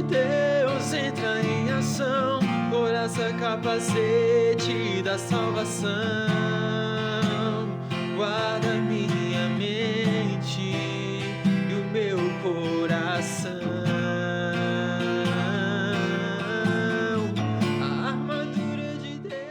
Deus entra em ação, coraça capacete da salvação. Guarda minha mente e o meu coração. A armadura de Deus.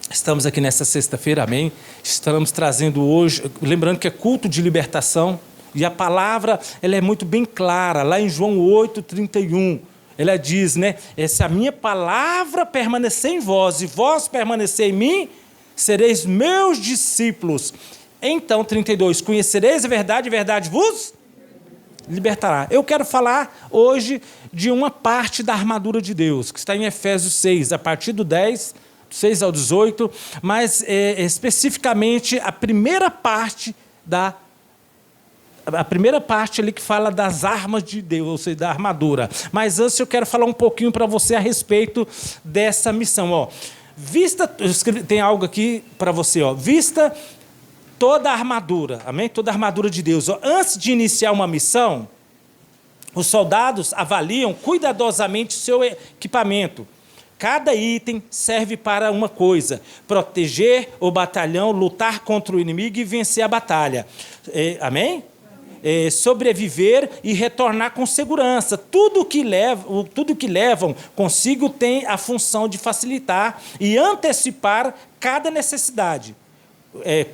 Estamos aqui nessa sexta-feira, amém? Estamos trazendo hoje, lembrando que é culto de libertação, e a palavra ela é muito bem clara, lá em João 8:31. Ela diz, né? Se a minha palavra permanecer em vós e vós permanecer em mim, sereis meus discípulos. Então, 32, conhecereis a verdade, e a verdade vos libertará. Eu quero falar hoje de uma parte da armadura de Deus, que está em Efésios 6, a partir do 10, 6 ao 18, mas especificamente a primeira parte ali que fala das armas de Deus, ou seja, da armadura. Mas antes eu quero falar um pouquinho para você a respeito dessa missão. Ó, tem algo aqui para você. Ó, vista toda a armadura, amém? Toda a armadura de Deus. Ó, antes de iniciar uma missão, os soldados avaliam cuidadosamente seu equipamento. Cada item serve para uma coisa: proteger o batalhão, lutar contra o inimigo e vencer a batalha. Amém? Sobreviver e retornar com segurança. Tudo que levam consigo tem a função de facilitar e antecipar cada necessidade.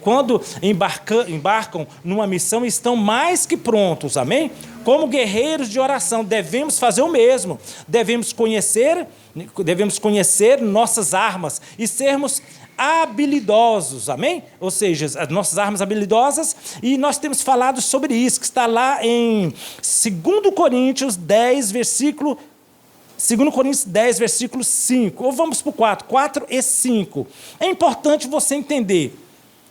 Quando embarcam numa missão, estão mais que prontos, amém? Como guerreiros de oração, devemos fazer o mesmo. Devemos conhecer nossas armas e sermos habilidosos, amém? Ou seja, as nossas armas habilidosas, e nós temos falado sobre isso, que está lá em 2 Coríntios 10, versículo 5, ou vamos para o 4 e 5. É importante você entender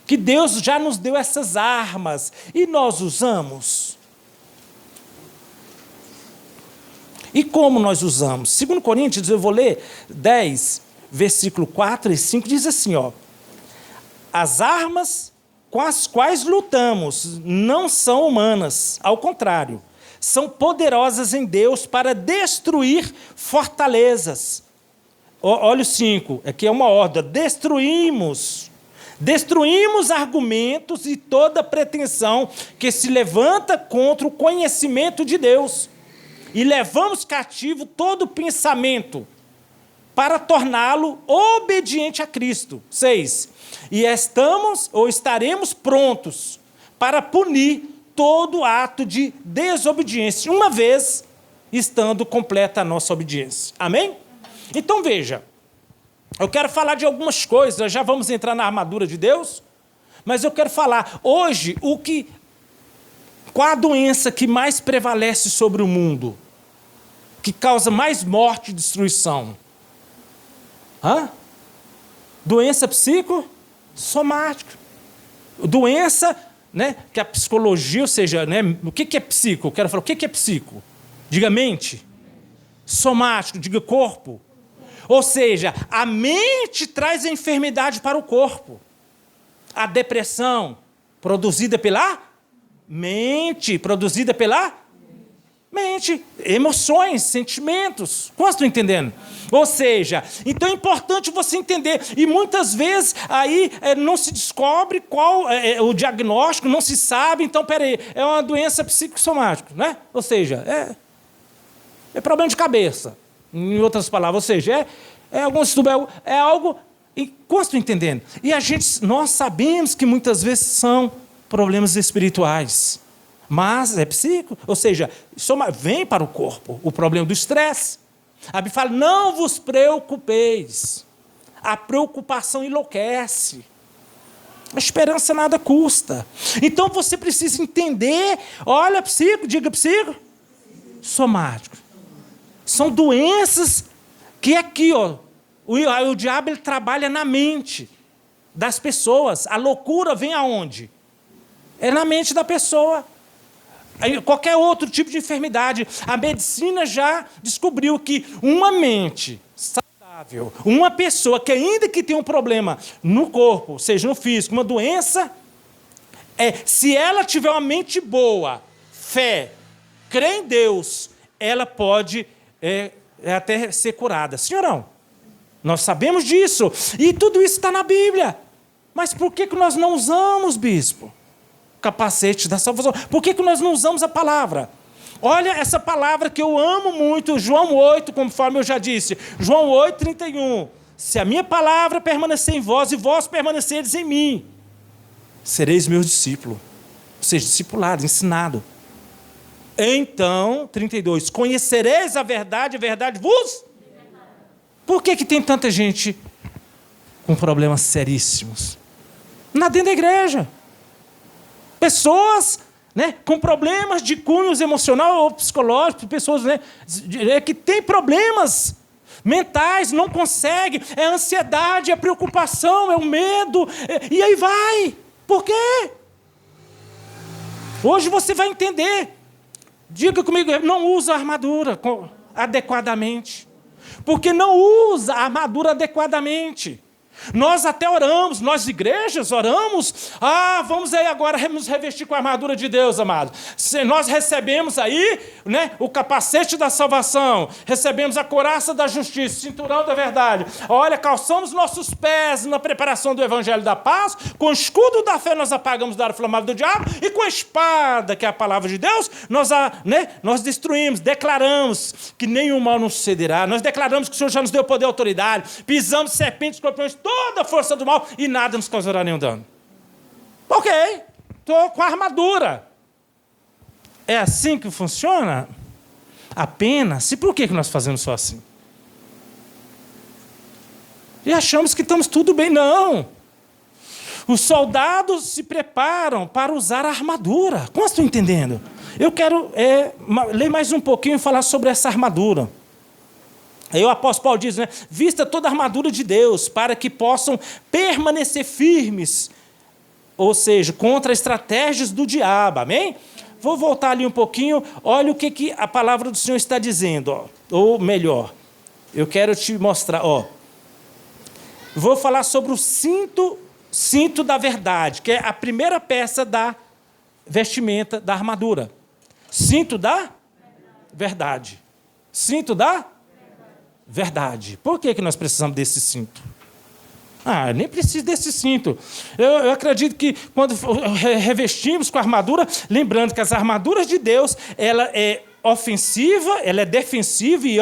que Deus já nos deu essas armas, e nós usamos. E como nós usamos? 2 Coríntios, eu vou ler 10, versículo 4 e 5, diz assim, ó: as armas com as quais lutamos não são humanas, ao contrário, são poderosas em Deus para destruir fortalezas. Olha o 5, aqui é uma ordem: destruímos argumentos e toda pretensão que se levanta contra o conhecimento de Deus, e levamos cativo todo pensamento para torná-lo obediente a Cristo. 6. E estaremos prontos para punir todo ato de desobediência, uma vez estando completa a nossa obediência. Amém? Então veja, eu quero falar de algumas coisas, já vamos entrar na armadura de Deus, mas eu quero falar hoje qual a doença que mais prevalece sobre o mundo, que causa mais morte e destruição? Doença psicossomática. Doença, né, que a psicologia, ou seja, né, o que é psico? Eu quero falar, o que é psico? Diga mente. Somático, diga corpo. Ou seja, a mente traz a enfermidade para o corpo. A depressão, produzida pela mente. Emoções, sentimentos. Quantos estão entendendo? Ou seja, então é importante você entender. E muitas vezes aí não se descobre qual é o diagnóstico, não se sabe. Então, peraí, é uma doença psicossomática, né? Ou seja, é problema de cabeça. Em outras palavras, ou seja, algum estudo, é algo. Quantos estão entendendo? E nós sabemos que muitas vezes são problemas espirituais. Mas é psíquico, ou seja, vem para o corpo o problema do estresse. A Bíblia fala: não vos preocupeis. A preocupação enlouquece. A esperança nada custa. Então você precisa entender, olha, diga somático. São doenças que aqui, ó, o diabo ele trabalha na mente das pessoas. A loucura vem aonde? É na mente da pessoa. Qualquer outro tipo de enfermidade. A medicina já descobriu que uma mente saudável, uma pessoa que ainda que tem um problema no corpo, seja no físico, uma doença, se ela tiver uma mente boa, fé, crê em Deus, ela pode é até ser curada. Sim ou não? Nós sabemos disso. E tudo isso está na Bíblia. Mas por que nós não usamos, bispo, o capacete da salvação? Por que nós não usamos a palavra? Olha essa palavra que eu amo muito, João 8, conforme eu já disse. João 8, 31. Se a minha palavra permanecer em vós e vós permaneceres em mim, sereis meus discípulos. Ou seja, discipulado, ensinado. Então, 32, conhecereis a verdade vos... Por que tem tanta gente com problemas seríssimos? Dentro da igreja. Pessoas, né, com problemas de cunho emocional ou psicológico, pessoas, né, que têm problemas mentais, não conseguem, é a ansiedade, é a preocupação, é o medo, e aí vai. Por quê? Hoje você vai entender. Diga comigo, não usa a armadura adequadamente. Porque não usa a armadura adequadamente. Nós até oramos, nós igrejas oramos, vamos aí agora nos revestir com a armadura de Deus, amados. Nós recebemos aí, né, o capacete da salvação, recebemos a couraça da justiça, cinturão da verdade. Olha, calçamos nossos pés na preparação do evangelho da paz, com o escudo da fé nós apagamos o dardo inflamável do diabo, e com a espada, que é a palavra de Deus, nós destruímos, declaramos que nenhum mal nos sucederá, nós declaramos que o Senhor já nos deu poder e autoridade, pisamos serpentes, escorpiões, toda a força do mal, e nada nos causará nenhum dano. Ok, estou com a armadura. É assim que funciona? Apenas? E por que nós fazemos só assim? E achamos que estamos tudo bem. Não. Os soldados se preparam para usar a armadura. Como estão entendendo? Eu quero ler mais um pouquinho e falar sobre essa armadura. Aí o apóstolo Paulo diz, né, vista toda a armadura de Deus, para que possam permanecer firmes, ou seja, contra estratégias do diabo, amém? Vou voltar ali um pouquinho, olha o que a palavra do Senhor está dizendo, ó. Ou melhor, eu quero te mostrar, ó. Vou falar sobre o cinto da verdade, que é a primeira peça da vestimenta da armadura. Cinto da verdade. Cinto da verdade. Por que nós precisamos desse cinto? Eu nem preciso desse cinto. Eu acredito que quando revestimos com a armadura, lembrando que as armaduras de Deus, ela é ofensiva, ela é defensiva e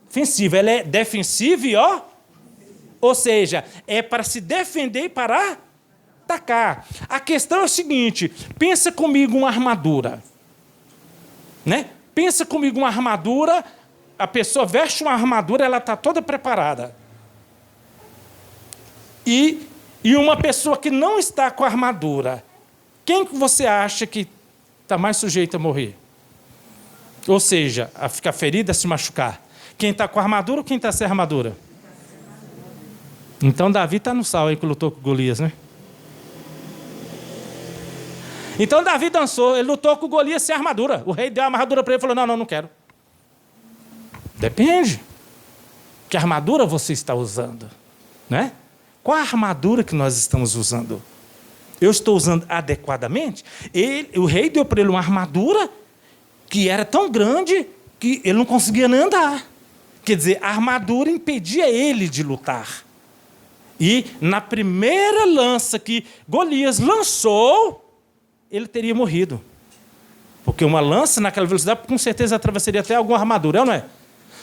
ofensiva. Ela é defensiva e ou seja, é para se defender e para atacar. A questão é o seguinte, pensa comigo uma armadura. Né? Pensa comigo uma armadura. A pessoa veste uma armadura, ela está toda preparada. E uma pessoa que não está com a armadura, quem que você acha que está mais sujeito a morrer? Ou seja, a ficar ferida, a se machucar. Quem está com a armadura ou quem está sem armadura? Então Davi está no sal aí que lutou com Golias, né? Então Davi dançou, ele lutou com Golias sem armadura. O rei deu a armadura para ele e falou, não quero. Depende. Que armadura você está usando? Né? Qual a armadura que nós estamos usando? Eu estou usando adequadamente? O rei deu para ele uma armadura que era tão grande que ele não conseguia nem andar. Quer dizer, a armadura impedia ele de lutar. E na primeira lança que Golias lançou, ele teria morrido. Porque uma lança naquela velocidade, com certeza atravessaria até alguma armadura, não é?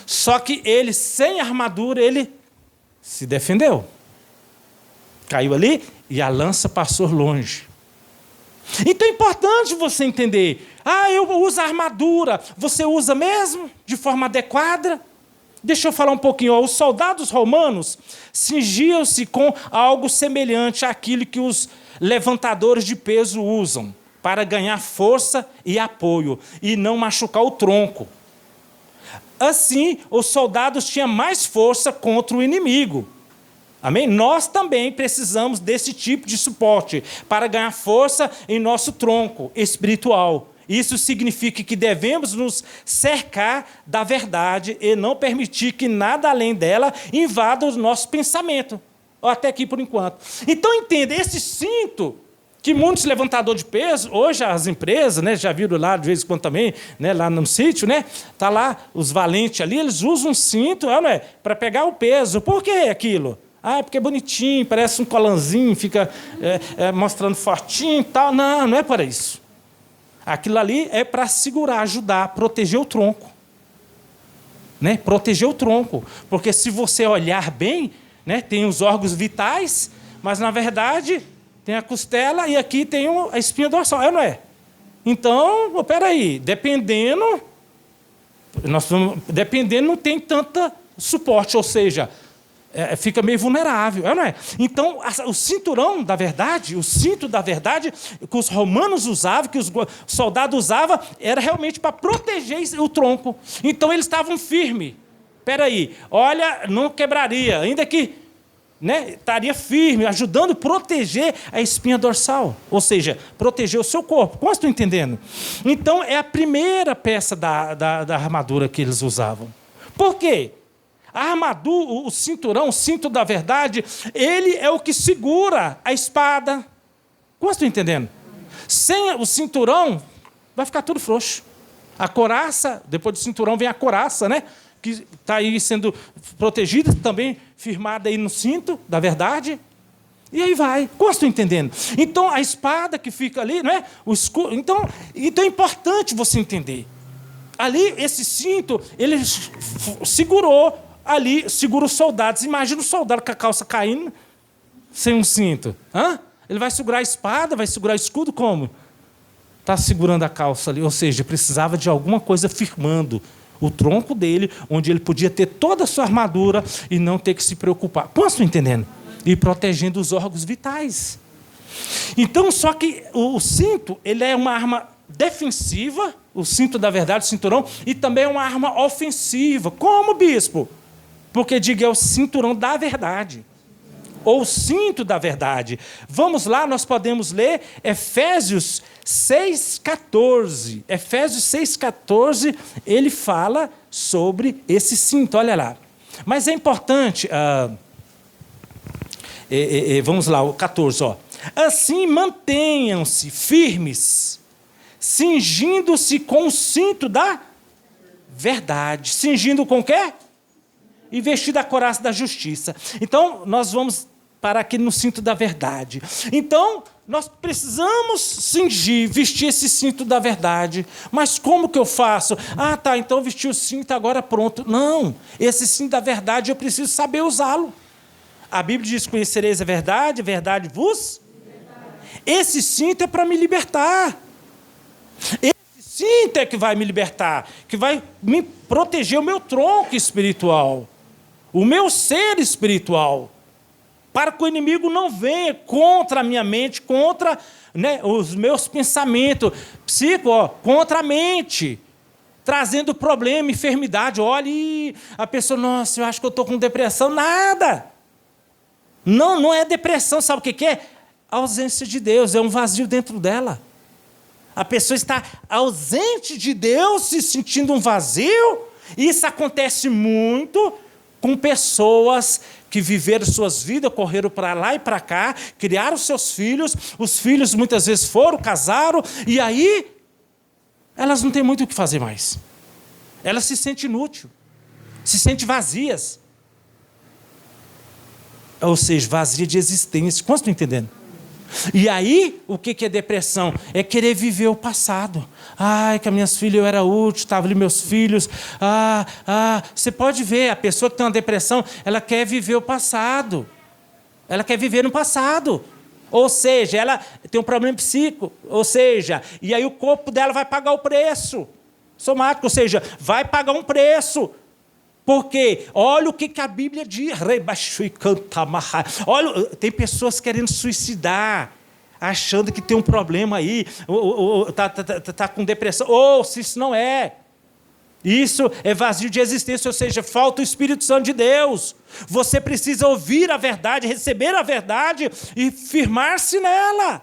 Só que ele, sem armadura, ele se defendeu. Caiu ali e a lança passou longe. Então é importante você entender. Eu uso a armadura. Você usa mesmo? De forma adequada? Deixa eu falar um pouquinho. Os soldados romanos cingiam-se com algo semelhante àquilo que os levantadores de peso usam para ganhar força e apoio e não machucar o tronco. Assim, os soldados tinham mais força contra o inimigo. Amém? Nós também precisamos desse tipo de suporte para ganhar força em nosso tronco espiritual. Isso significa que devemos nos cercar da verdade e não permitir que nada além dela invada o nosso pensamento. Até aqui por enquanto. Então entenda, esse cinto que muitos levantadores de peso, hoje as empresas, né, já viram lá de vez em quando também, né, lá no sítio, né, tá lá os valentes ali, eles usam um cinto, não é, para pegar o peso. Por que aquilo? Ah, é porque é bonitinho, parece um colanzinho, fica mostrando fortinho e tal. Não, não é para isso. Aquilo ali é para segurar, ajudar, proteger o tronco. Né? Proteger o tronco. Porque se você olhar bem, né, tem os órgãos vitais, mas na verdade tem a costela e aqui tem a espinha dorsal, não é? Então, espera aí, dependendo não tem tanta suporte, ou seja, fica meio vulnerável, não é? Então, o cinturão da verdade, o cinto da verdade, que os romanos usavam, que os soldados usavam, era realmente para proteger o tronco. Então, eles estavam firmes. Espera aí, olha, não quebraria, ainda que, né, estaria firme, ajudando a proteger a espinha dorsal, ou seja, proteger o seu corpo. Como estou entendendo? Então, é a primeira peça da armadura que eles usavam. Por quê? A armadura, o cinturão, o cinto da verdade, ele é o que segura a espada. Como estou entendendo? Sem o cinturão, vai ficar tudo frouxo. A couraça, depois do cinturão vem a couraça, né? Que está aí sendo protegida, também firmada aí no cinto da verdade. E aí vai. Como estou entendendo? Então, a espada que fica ali, não é? O escudo. Então é importante você entender. Ali, esse cinto, ele segurou. Ali, segura os soldados. Imagina o soldado com a calça caindo, sem um cinto. Hã? Ele vai segurar a espada, vai segurar o escudo como? Está segurando a calça ali. Ou seja, precisava de alguma coisa firmando o tronco dele, onde ele podia ter toda a sua armadura e não ter que se preocupar. Posso entendendo? E protegendo os órgãos vitais. Então, só que o cinto, ele é uma arma defensiva, o cinto da verdade, o cinturão, e também é uma arma ofensiva. Como, bispo? Porque, diga, é o cinturão da verdade. Ou o cinto da verdade. Vamos lá, nós podemos ler Efésios 6,14. Efésios 6,14, ele fala sobre esse cinto, olha lá. Mas é importante, vamos lá, o 14, ó. Assim mantenham-se firmes, cingindo-se com o cinto da verdade. Cingindo com o quê? E vestido a couraça da justiça. Então, nós vamos parar aqui no cinto da verdade. Então, nós precisamos cingir, vestir esse cinto da verdade. Mas como que eu faço? Ah, tá, então eu vesti o cinto, agora pronto. Não, esse cinto da verdade eu preciso saber usá-lo. A Bíblia diz, conhecereis a verdade vos... Esse cinto é para me libertar. Esse cinto é que vai me libertar, que vai me proteger o meu tronco espiritual. O meu ser espiritual, para que o inimigo não venha contra a minha mente, contra, né, os meus pensamentos, contra a mente, trazendo problema, enfermidade. Olha, a pessoa, nossa, eu acho que eu estou com depressão. Nada. Não é depressão, sabe o que é? A ausência de Deus, é um vazio dentro dela. A pessoa está ausente de Deus, se sentindo um vazio. Isso acontece muito com pessoas que viveram suas vidas, correram para lá e para cá, criaram seus filhos, os filhos muitas vezes foram, casaram, e aí elas não têm muito o que fazer mais. Elas se sentem inúteis, se sentem vazias. Ou seja, vazia de existência. Como estão entendendo? E aí, o que é depressão? É querer viver o passado. Ai, que as minhas filhas, eu era útil, estavam ali meus filhos. Você pode ver, a pessoa que tem uma depressão, ela quer viver o passado. Ela quer viver no passado. Ou seja, ela tem um problema psíquico. Ou seja, e aí o corpo dela vai pagar o preço somático. Ou seja, vai pagar um preço. Porque, olha o que a Bíblia diz. Olha, tem pessoas querendo suicidar, achando que tem um problema aí, tá com depressão. Ou se isso não é. Isso é vazio de existência, ou seja, falta o Espírito Santo de Deus. Você precisa ouvir a verdade, receber a verdade e firmar-se nela.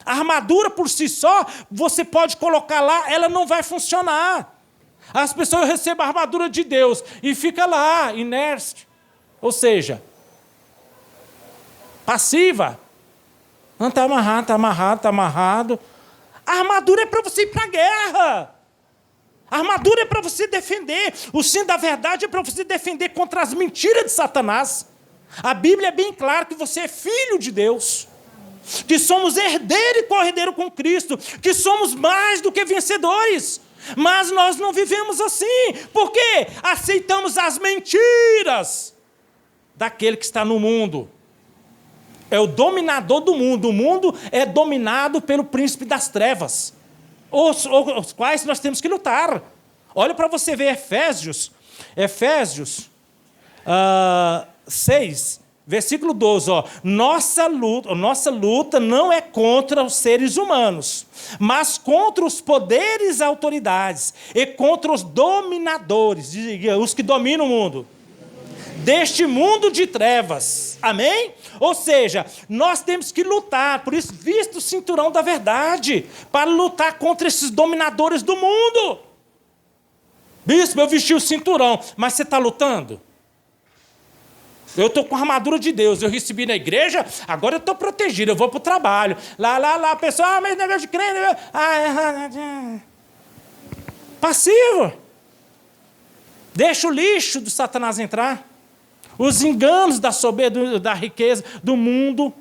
A armadura por si só, você pode colocar lá, ela não vai funcionar. As pessoas recebem a armadura de Deus e fica lá, inerte. Ou seja, passiva. Não, está amarrado, está amarrado, está amarrado. A armadura é para você ir para a guerra. A armadura é para você defender. O cinto da verdade é para você defender contra as mentiras de Satanás. A Bíblia é bem clara que você é filho de Deus. Que somos herdeiro e corredeiro com Cristo. Que somos mais do que vencedores. Mas nós não vivemos assim. Por quê? Aceitamos as mentiras daquele que está no mundo. É o dominador do mundo. O mundo é dominado pelo príncipe das trevas, os quais nós temos que lutar. Olha para você ver Efésios 6, versículo 12. Nossa luta não é contra os seres humanos, mas contra os poderes e autoridades, e contra os dominadores, os que dominam o mundo, deste mundo de trevas. Amém? Ou seja, nós temos que lutar, por isso, vista o cinturão da verdade, para lutar contra esses dominadores do mundo. Bispo, eu vesti o cinturão, mas você está lutando? Eu estou com a armadura de Deus, eu recebi na igreja, agora eu estou protegido, eu vou para o trabalho. Lá, pessoal, mas negócio de crente. Passivo. Deixa o lixo do Satanás entrar. Os enganos da soberba, da riqueza, do mundo.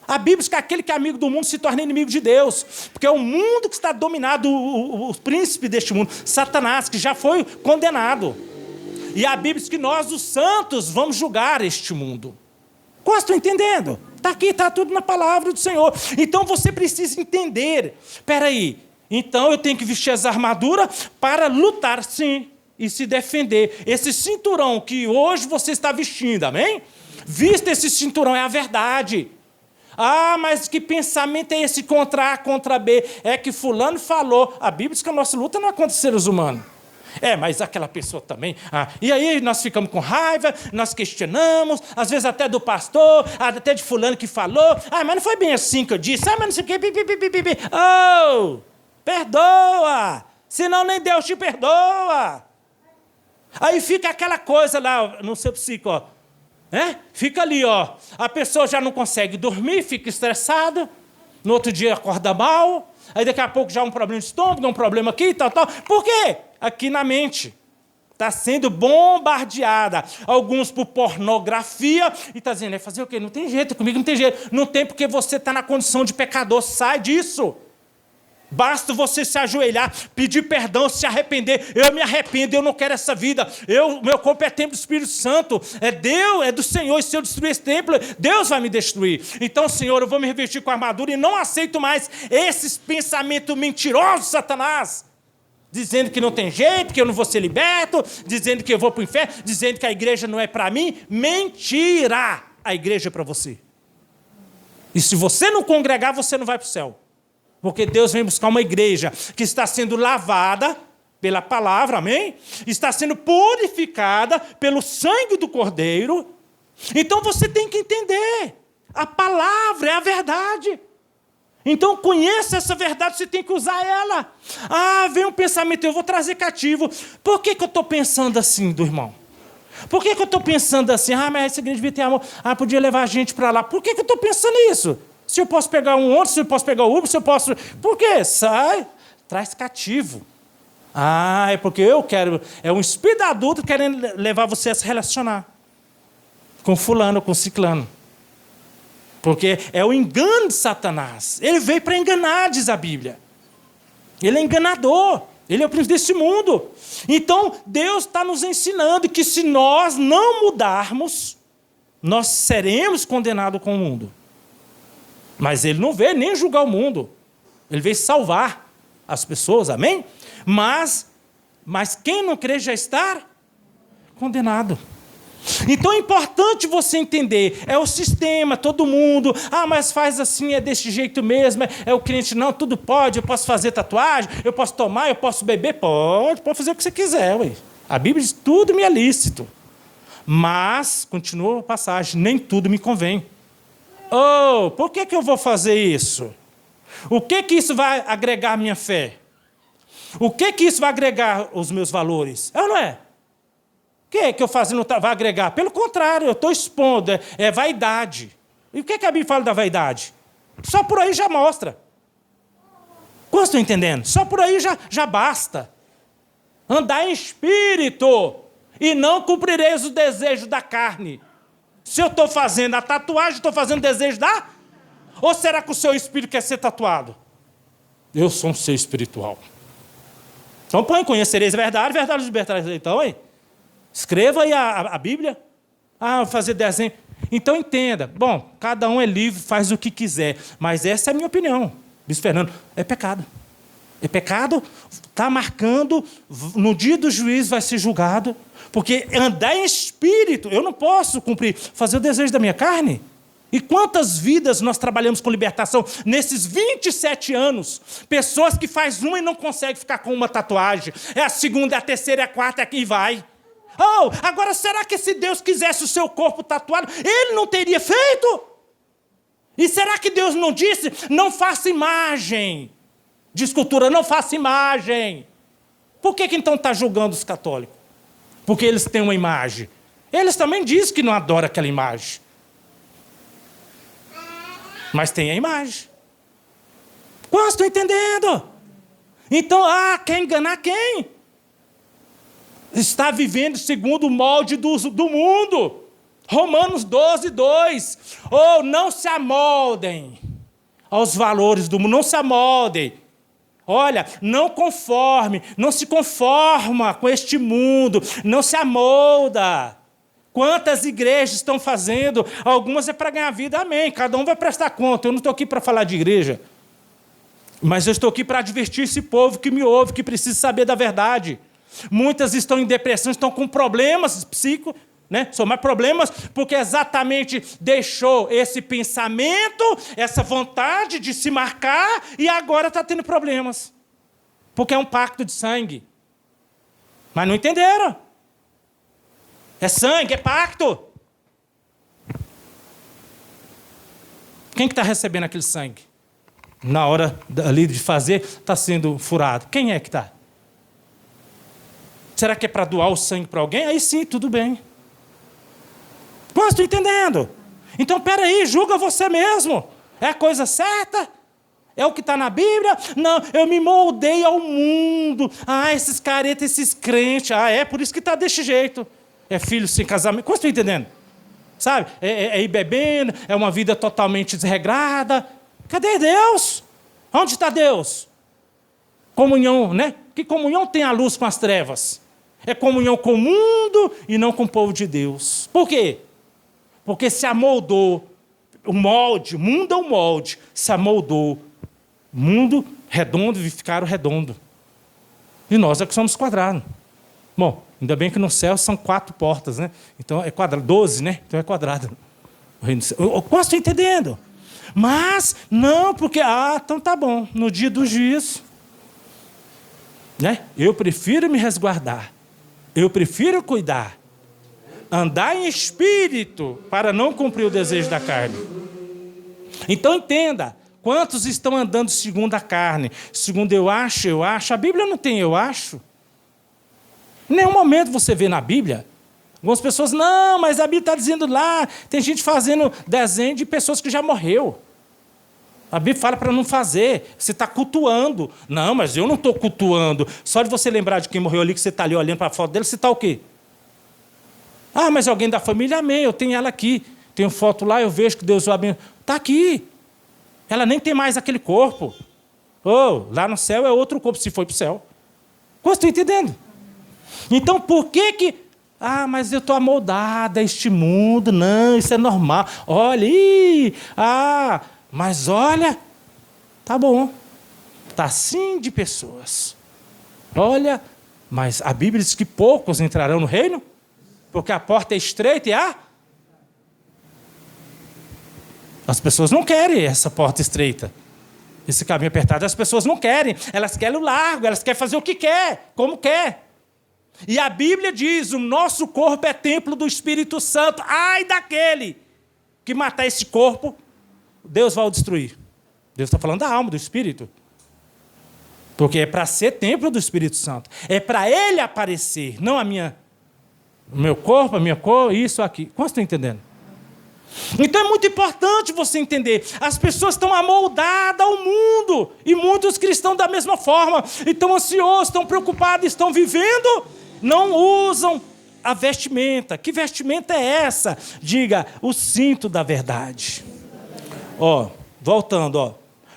A Bíblia diz que aquele que é amigo do mundo se torna inimigo de Deus. Porque é o mundo que está dominado, o príncipe deste mundo, Satanás, que já foi condenado. E a Bíblia diz que nós, os santos, vamos julgar este mundo. Quase estou entendendo? Está aqui, está tudo na palavra do Senhor. Então você precisa entender. Espera aí, então eu tenho que vestir as armaduras para lutar, sim. E se defender. Esse cinturão que hoje você está vestindo, amém? Vista esse cinturão, é a verdade. Ah, mas que pensamento é esse contra A, contra B? É que fulano falou. A Bíblia diz que a nossa luta não é contra seres humanos. Mas aquela pessoa também. E aí nós ficamos com raiva, nós questionamos, às vezes até do pastor, até de fulano que falou. Mas não foi bem assim que eu disse. Mas não sei o quê. Oh, perdoa. Senão nem Deus te perdoa. Aí fica aquela coisa lá no seu psico, fica ali, a pessoa já não consegue dormir, fica estressada, no outro dia acorda mal, aí daqui a pouco já um problema de estômago, um problema aqui e tal. Por quê? Aqui na mente. Está sendo bombardeada. Alguns por pornografia, e está dizendo, fazer o quê? Não tem jeito, comigo não tem jeito. Não tem porque você está na condição de pecador, sai disso. Basta você se ajoelhar, pedir perdão, se arrepender. Eu me arrependo, eu não quero essa vida. Meu corpo é templo do Espírito Santo. É Deus, é do Senhor. E se eu destruir esse templo, Deus vai me destruir. Então, Senhor, eu vou me revestir com a armadura e não aceito mais esses pensamentos mentirosos, Satanás. Dizendo que não tem jeito, que eu não vou ser liberto, dizendo que eu vou para o inferno, dizendo que a igreja não é para mim. Mentira! A igreja é para você. E se você não congregar, você não vai para o céu. Porque Deus vem buscar uma igreja que está sendo lavada pela palavra, amém? Está sendo purificada pelo sangue do Cordeiro. Então você tem que entender. A palavra é a verdade. Então conheça essa verdade, você tem que usar ela. Vem um pensamento, eu vou trazer cativo. Por que eu estou pensando assim, do irmão? Por que eu estou pensando assim? Mas essa igreja devia ter amor. Podia levar a gente para lá. Por que eu estou pensando isso? Se eu posso pegar um ônibus, se eu posso pegar o Uber, se eu posso... Por quê? Sai, traz cativo. É porque eu quero... É um espírito adulto querendo levar você a se relacionar com fulano, com ciclano. Porque é o engano de Satanás. Ele veio para enganar, diz a Bíblia. Ele é enganador. Ele é o príncipe desse mundo. Então, Deus está nos ensinando que se nós não mudarmos, nós seremos condenados com o mundo. Mas ele não veio nem julgar o mundo. Ele veio salvar as pessoas, amém? Mas quem não crê já está condenado. Então é importante você entender. É o sistema, todo mundo. Mas faz assim, é desse jeito mesmo. É o crente, não, tudo pode. Eu posso fazer tatuagem, eu posso tomar, eu posso beber. Pode fazer o que você quiser. Ué. A Bíblia diz, tudo me é lícito. Mas, continua a passagem, nem tudo me convém. Por que eu vou fazer isso? O que isso vai agregar à minha fé? O que isso vai agregar aos meus valores? É ou não é? O que eu faço não vai agregar? Pelo contrário, eu estou expondo, é vaidade. E o que a Bíblia fala da vaidade? Só por aí já mostra. Quantos estão entendendo? Só por aí já basta. Andar em espírito e não cumprireis o desejo da carne. Se eu estou fazendo a tatuagem, estou fazendo o desejo da... Ou será que o seu espírito quer ser tatuado? Eu sou um ser espiritual. Então põe, conhecereis a verdade, verdade libertareis. Então, aí, escreva aí a Bíblia. Ah, fazer desenho. Então entenda. Bom, cada um é livre, faz o que quiser. Mas essa é a minha opinião. Bispo Fernando, é pecado. É pecado, está marcando, no dia do juízo vai ser julgado. Porque andar em espírito, eu não posso cumprir, fazer o desejo da minha carne. E quantas vidas nós trabalhamos com libertação nesses 27 anos? Pessoas que faz uma e não conseguem ficar com uma tatuagem. É a segunda, é a terceira, é a quarta, é aqui e vai. Oh, agora será que se Deus quisesse o seu corpo tatuado, Ele não teria feito? E será que Deus não disse, não faça imagem de escultura, não faça imagem? Por que então está julgando os católicos? Porque eles têm uma imagem. Eles também dizem que não adoram aquela imagem. Mas tem a imagem. Quantos estão entendendo? Então, quer enganar quem? Está vivendo segundo o molde do mundo. Romanos 12, 2. Ou não se amoldem aos valores do mundo. Não se amoldem. Olha, não se conforma com este mundo. Não se amolda. Quantas igrejas estão fazendo? Algumas é para ganhar vida, amém. Cada um vai prestar conta. Eu não estou aqui para falar de igreja. Mas eu estou aqui para advertir esse povo que me ouve, que precisa saber da verdade. Muitas estão em depressão, estão com problemas psíquicos, né? São mais problemas porque exatamente deixou esse pensamento, essa vontade de se marcar e agora está tendo problemas. Porque é um pacto de sangue. Mas não entenderam. É sangue, é pacto. Quem que está recebendo aquele sangue? Na hora ali de fazer, está sendo furado. Quem é que está? Será que é para doar o sangue para alguém? Aí sim, tudo bem. Mas estou entendendo. Então, peraí, julga você mesmo. É a coisa certa? É o que está na Bíblia? Não, eu me moldei ao mundo. Esses caretas, esses crentes. É por isso que está desse jeito. É filho sem casamento. Como estou entendendo? Sabe? É ir bebendo, é uma vida totalmente desregrada. Cadê Deus? Onde está Deus? Comunhão, né? Que comunhão tem a luz com as trevas? É comunhão com o mundo e não com o povo de Deus. Por quê? Porque se amoldou. O molde, o mundo é o molde. Se amoldou. Mundo redondo e ficaram redondo. E nós é que somos quadrados. Bom, ainda bem que no céu são 4 portas, né? Então é quadrado. 12, né? Então é quadrado. Eu quase estou entendendo. Mas, não, porque... então tá bom. No dia do juízo, né? Eu prefiro me resguardar. Eu prefiro cuidar. Andar em espírito para não cumprir o desejo da carne. Então entenda. Quantos estão andando segundo a carne? Segundo eu acho. A Bíblia não tem eu acho. Em nenhum momento você vê na Bíblia. Algumas pessoas, não, mas a Bíblia está dizendo lá, tem gente fazendo desenho de pessoas que já morreu. A Bíblia fala para não fazer, você está cultuando. Não, mas eu não estou cultuando. Só de você lembrar de quem morreu ali, que você está ali olhando para a foto dele, você está o quê? Mas alguém da família, amém, eu tenho ela aqui. Tenho foto lá, eu vejo que Deus o abençoe. Está aqui. Ela nem tem mais aquele corpo. Lá no céu é outro corpo, se foi para o céu. Como estou entendendo? Então, por que... mas eu estou amoldada a este mundo. Não, isso é normal. Olha, mas olha, tá bom. Está assim de pessoas. Olha, mas a Bíblia diz que poucos entrarão no reino, porque a porta é estreita e as pessoas não querem essa porta estreita. Esse caminho apertado, as pessoas não querem. Elas querem o largo, elas querem fazer o que quer, como quer. E a Bíblia diz, o nosso corpo é templo do Espírito Santo. Ai daquele que matar esse corpo, Deus vai o destruir. Deus está falando da alma, do Espírito. Porque é para ser templo do Espírito Santo. É para Ele aparecer, não o meu corpo, a minha cor, isso aqui. Como você está entendendo? Então é muito importante você entender. As pessoas estão amoldadas ao mundo. E muitos cristãos da mesma forma. Estão ansiosos, estão preocupados, estão vivendo. Não usam a vestimenta. Que vestimenta é essa? Diga, o cinto da verdade. Voltando.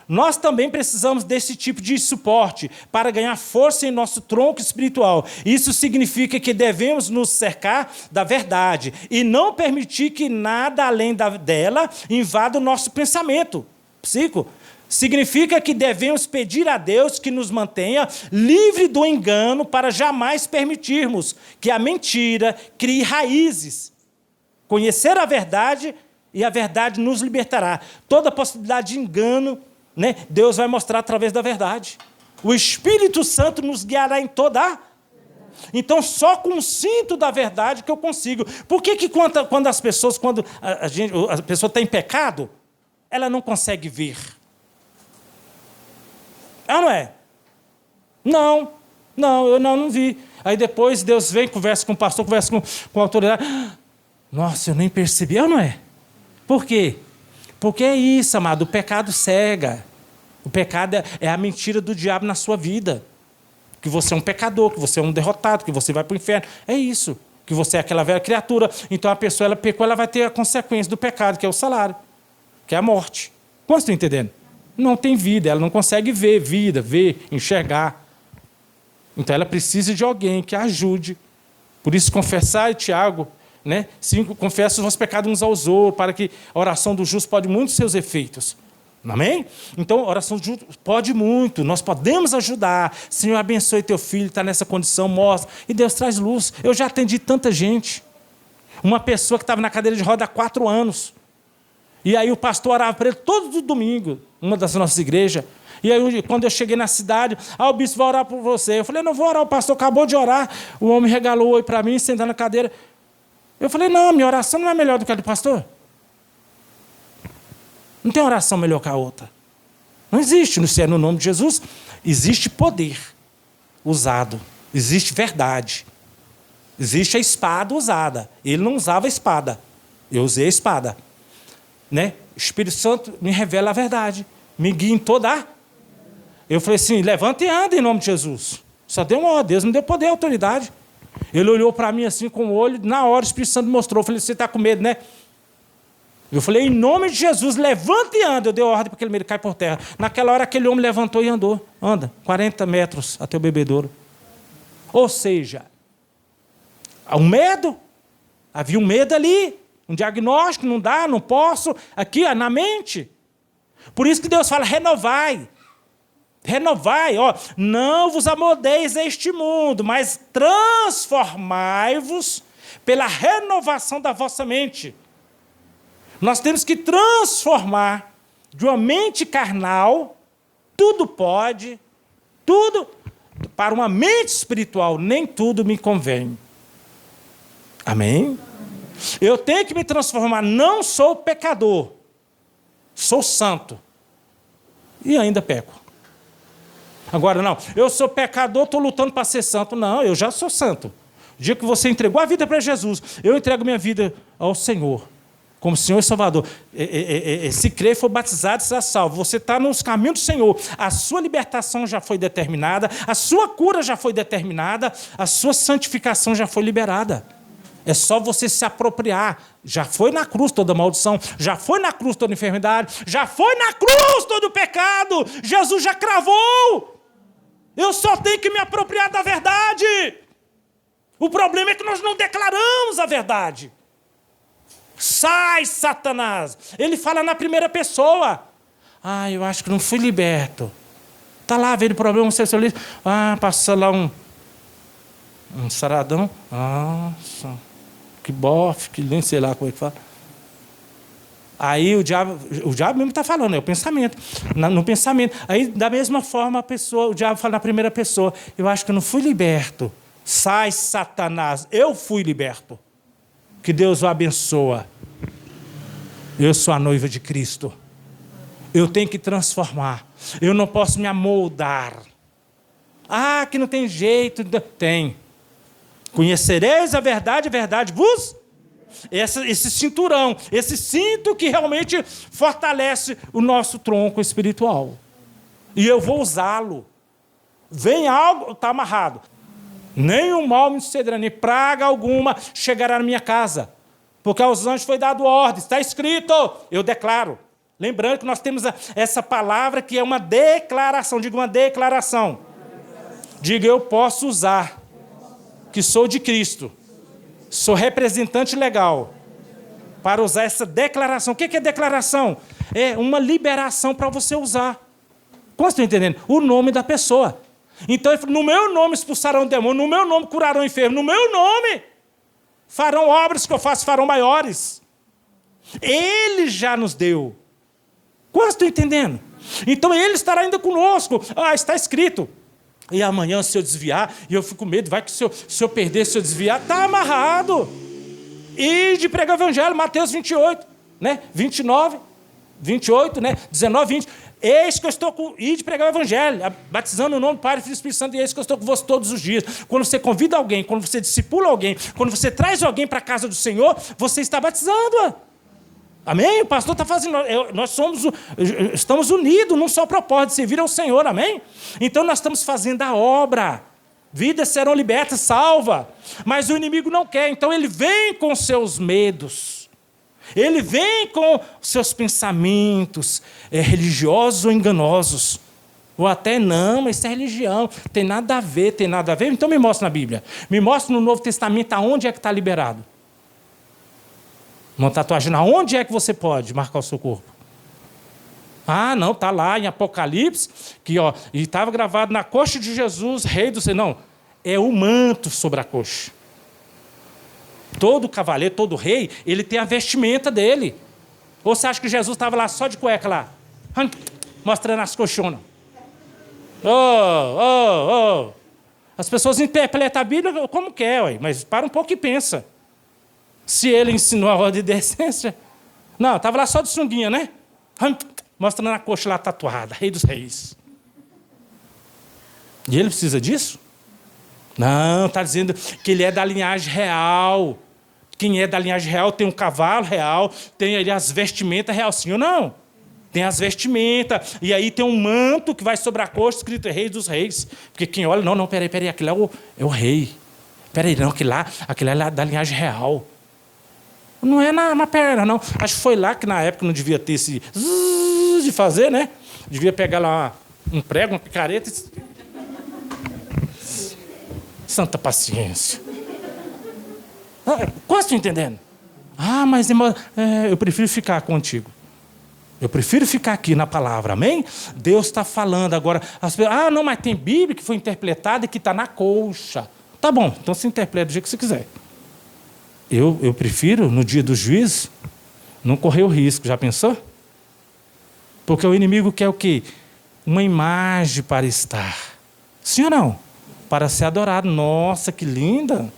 Nós também precisamos desse tipo de suporte para ganhar força em nosso tronco espiritual. Isso significa que devemos nos cercar da verdade e não permitir que nada além dela invada o nosso pensamento. Significa que devemos pedir a Deus que nos mantenha livre do engano para jamais permitirmos que a mentira crie raízes. Conhecer a verdade e a verdade nos libertará. Toda possibilidade de engano, Deus vai mostrar através da verdade. O Espírito Santo nos guiará em toda. Então, só com o cinto da verdade que eu consigo. Por que quando as pessoas, quando a pessoa está em pecado, ela não consegue ver? Não é? Não, eu não vi. Aí depois Deus vem, conversa com o pastor, conversa com a autoridade. Nossa, eu nem percebi. Não é? Por quê? Porque é isso, amado, o pecado cega. O pecado é a mentira do diabo na sua vida. Que você é um pecador, que você é um derrotado, que você vai para o inferno. É isso, que você é aquela velha criatura. Então a pessoa, ela pecou, ela vai ter a consequência do pecado, que é o salário, que é a morte. Quantos estão entendendo? Não tem vida, ela não consegue ver vida, enxergar. Então ela precisa de alguém que a ajude. Por isso, confessar, Tiago, Sim, confessa os vossos pecados uns aos outros, para que a oração do justo pode muito seus efeitos. Amém? Então, a oração do justo pode muito, nós podemos ajudar. Senhor, abençoe teu filho, está nessa condição, mostra. E Deus traz luz. Eu já atendi tanta gente. Uma pessoa que estava na cadeira de roda há 4 anos. E aí o pastor orava para ele todo domingo, uma das nossas igrejas. E aí, quando eu cheguei na cidade, o bispo vai orar por você. Eu falei, não vou orar, o pastor acabou de orar. O homem regalou o oi para mim, sentando na cadeira. Eu falei, não, minha oração não é melhor do que a do pastor. Não tem oração melhor que a outra. Não existe, no nome de Jesus, existe poder usado, existe verdade. Existe a espada usada. Ele não usava a espada, eu usei a espada. O Espírito Santo me revela a verdade, me guia em toda. Eu falei assim, levanta e anda em nome de Jesus. Só deu uma ordem, Deus me deu poder e autoridade. Ele olhou para mim assim com o olho, na hora o Espírito Santo mostrou. Eu falei, você está com medo, né? Eu falei, em nome de Jesus, levanta e anda. Eu dei ordem para aquele medo cair por terra. Naquela hora, aquele homem levantou e andou. Anda, 40 metros até o bebedouro. Ou seja, há um medo, havia um medo ali, um diagnóstico, não dá, não posso, aqui na mente. Por isso que Deus fala, renovai, não vos amoldeis a este mundo, mas transformai-vos pela renovação da vossa mente. Nós temos que transformar de uma mente carnal, tudo pode, tudo, para uma mente espiritual, nem tudo me convém. Amém? Eu tenho que me transformar, não sou pecador, sou santo. E ainda peco. Agora não, eu sou pecador, estou lutando para ser santo. Não, eu já sou santo. O dia que você entregou a vida para Jesus, eu entrego minha vida ao Senhor, como Senhor e Salvador. Se crer e for batizado, será salvo. Você está nos caminhos do Senhor. A sua libertação já foi determinada, a sua cura já foi determinada, a sua santificação já foi liberada. É só você se apropriar. Já foi na cruz toda maldição, já foi na cruz toda enfermidade, já foi na cruz todo pecado. Jesus já cravou. Eu só tenho que me apropriar da verdade. O problema é que nós não declaramos a verdade. Sai, Satanás. Ele fala na primeira pessoa. Eu acho que não fui liberto. Está lá vendo o problema, seu livro. Passou lá um saradão. Nossa, que bofe, que nem sei lá como é que fala. Aí o diabo mesmo está falando, é o pensamento. No pensamento. Aí, da mesma forma, o diabo fala na primeira pessoa. Eu acho que eu não fui liberto. Sai, Satanás. Eu fui liberto. Que Deus o abençoa. Eu sou a noiva de Cristo. Eu tenho que transformar. Eu não posso me amoldar. Que não tem jeito. Tem. Conhecereis a verdade vos. esse cinturão, esse cinto que realmente fortalece o nosso tronco espiritual. E eu vou usá-lo. Vem algo, está amarrado. Nenhum mal me sucederá, nem praga alguma chegará na minha casa. Porque aos anjos foi dado ordem, está escrito, eu declaro. Lembrando que nós temos essa palavra que é uma declaração, diga uma declaração. Diga, eu posso usar, que sou de Cristo, sou representante legal, para usar essa declaração. O que é declaração? É uma liberação para você usar. Como você está entendendo? O nome da pessoa. Então, ele falou, no meu nome expulsarão demônio, no meu nome curarão enfermo, no meu nome farão obras que eu faço, farão maiores. Ele já nos deu. Como você está entendendo? Então, ele estará ainda conosco. Está escrito. E amanhã, se eu desviar, e eu fico com medo, vai que se eu perder, se eu desviar, está amarrado. E de pregar o evangelho, Mateus 28, né? 29, 28, né? 19, 20. Eis que eu estou com... E de pregar o evangelho, batizando o nome do Pai, Filho e Espírito Santo, e eis que eu estou com você todos os dias. Quando você convida alguém, quando você discipula alguém, quando você traz alguém para a casa do Senhor, você está batizando. Amém? O pastor está fazendo... Nós estamos unidos num só propósito, de servir ao Senhor, amém? Então nós estamos fazendo a obra. Vidas serão libertas, salva. Mas o inimigo não quer, então ele vem com seus medos. Ele vem com seus pensamentos religiosos ou enganosos. Ou até, não, mas isso é religião, tem nada a ver. Então me mostra na Bíblia. Me mostra no Novo Testamento aonde é que está liberado. Uma tatuagem, aonde é que você pode marcar o seu corpo? Ah, não, está lá em Apocalipse, que, e estava gravado na coxa de Jesus, rei do céu. Não, é o manto sobre a coxa. Todo cavaleiro, todo rei, ele tem a vestimenta dele. Ou você acha que Jesus estava lá só de cueca lá? Mostrando as coxonas. As pessoas interpretam a Bíblia como quer, ué, mas para um pouco e pensa. Se ele ensinou a ordem de decência... Não, estava lá só de sunguinha, né? Mostrando a coxa lá tatuada, rei dos reis. E ele precisa disso? Não, está dizendo que ele é da linhagem real. Quem é da linhagem real tem um cavalo real, tem ali as vestimentas real, sim ou não? Tem as vestimentas, e aí tem um manto que vai sobre a coxa, escrito Rei dos Reis. Porque quem olha, não, peraí, aquele é o rei. Peraí, não, aquele lá é da linhagem real. Não é na perna, não. Acho que foi lá que na época não devia ter esse de fazer, né? Devia pegar lá um prego, uma picareta e... Santa paciência. Quase estou entendendo. Mas irmão, eu prefiro ficar contigo. Eu prefiro ficar aqui na palavra, amém? Deus está falando agora. Não, mas tem Bíblia que foi interpretada e que está na coxa. Tá bom, então se interpreta do jeito que você quiser. Eu prefiro, no dia do juízo, não correr o risco. Já pensou? Porque o inimigo quer o quê? Uma imagem para estar. Sim ou não? Para ser adorado. Nossa, que linda.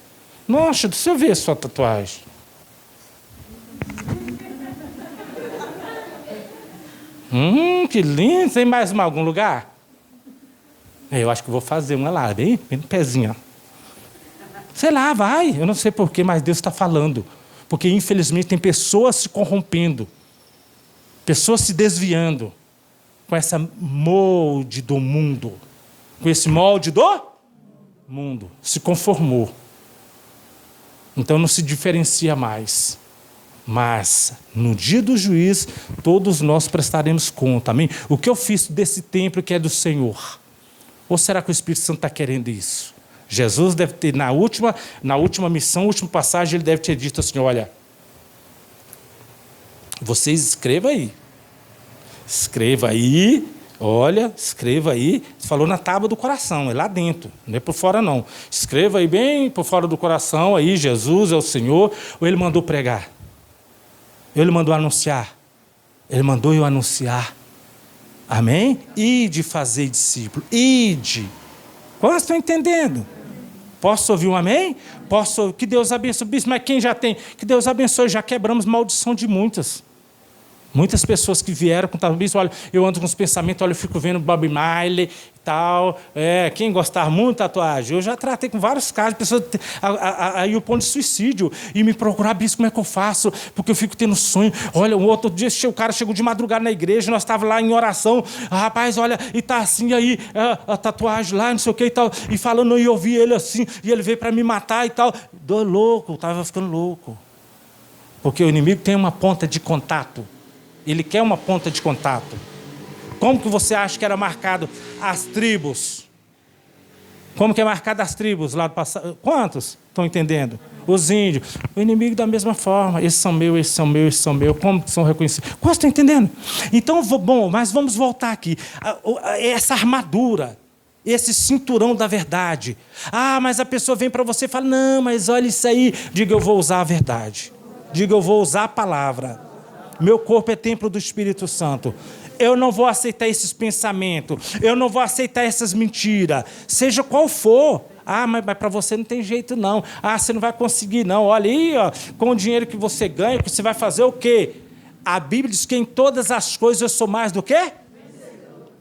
Nossa, deixa eu ver a sua tatuagem. Que lindo. Tem mais em algum lugar? Eu acho que vou fazer uma lá, bem no pezinho. Sei lá, vai. Eu não sei porquê, mas Deus está falando. Porque, infelizmente, tem pessoas se corrompendo. Pessoas se desviando. Com essa molde do mundo. Com esse molde do mundo. Se conformou. Então não se diferencia mais. Mas, no dia do juízo, todos nós prestaremos conta. Amém? O que eu fiz desse templo que é do Senhor? Ou será que o Espírito Santo está querendo isso? Jesus deve ter, na última missão, última passagem, ele deve ter dito assim, olha, vocês escrevam aí. Escreva aí, olha, escreva aí. Falou na tábua do coração, é lá dentro, não é por fora não. Escreva aí bem por fora do coração, aí Jesus é o Senhor, ou ele mandou pregar? Ele mandou anunciar? Ele mandou eu anunciar. Amém? Ide fazer discípulo, ide. Qual estão entendendo? Posso ouvir um amém? Que Deus abençoe. Mas quem já tem? Que Deus abençoe, já quebramos maldição de muitas. Muitas pessoas que vieram com tatuagem, olha, eu ando com os pensamentos, olha, eu fico vendo Bob Marley e tal. Quem gostar muito de tatuagem? Eu já tratei com vários casos, pessoas aí o ponto de suicídio, e me procurar, bispo, como é que eu faço? Porque eu fico tendo sonho. Olha, um outro dia o cara chegou de madrugada na igreja, nós estávamos lá em oração, rapaz, olha, e tá assim aí, a tatuagem lá, não sei o que e tal, e falando, e eu vi ele assim, e ele veio para me matar e tal. Dou louco, estava ficando louco. Porque o inimigo tem uma ponta de contato. Ele quer uma ponta de contato. Como que você acha que era marcado as tribos? Como que é marcado as tribos lá do passado? Quantos estão entendendo? Os índios. O inimigo da mesma forma. Esses são meus, esses são meus, esses são meus. Como que são reconhecidos? Quantos estão entendendo? Então, bom, mas vamos voltar aqui. Essa armadura, esse cinturão da verdade. Mas a pessoa vem para você e fala, não, mas olha isso aí. Diga, eu vou usar a verdade. Diga, eu vou usar a palavra. Meu corpo é templo do Espírito Santo. Eu não vou aceitar esses pensamentos. Eu não vou aceitar essas mentiras. Seja qual for. Mas para você não tem jeito não. Você não vai conseguir não. Olha aí, ó, com o dinheiro que você ganha, você vai fazer o quê? A Bíblia diz que em todas as coisas eu sou mais do quê?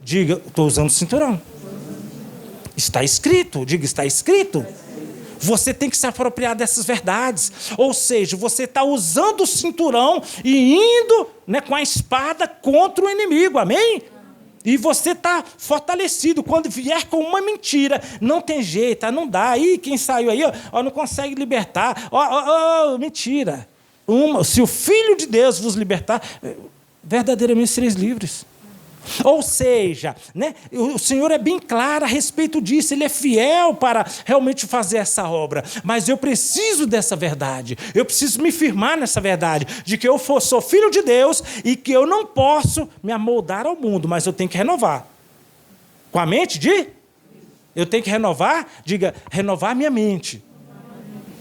Diga, estou usando o cinturão. Está escrito. Diga, está escrito. Você tem que se apropriar dessas verdades. Ou seja, você está usando o cinturão e indo, né, com a espada contra o inimigo. Amém? E você está fortalecido. Quando vier com uma mentira, não tem jeito, não dá. Aí quem saiu aí, não consegue libertar. Mentira. Se o Filho de Deus vos libertar, verdadeiramente sereis livres. Ou seja, né, o Senhor é bem claro a respeito disso, Ele é fiel para realmente fazer essa obra, mas eu preciso dessa verdade, eu preciso me firmar nessa verdade, de que eu sou filho de Deus e que eu não posso me amoldar ao mundo, mas eu tenho que renovar. Com a mente eu tenho que renovar, diga, renovar minha mente,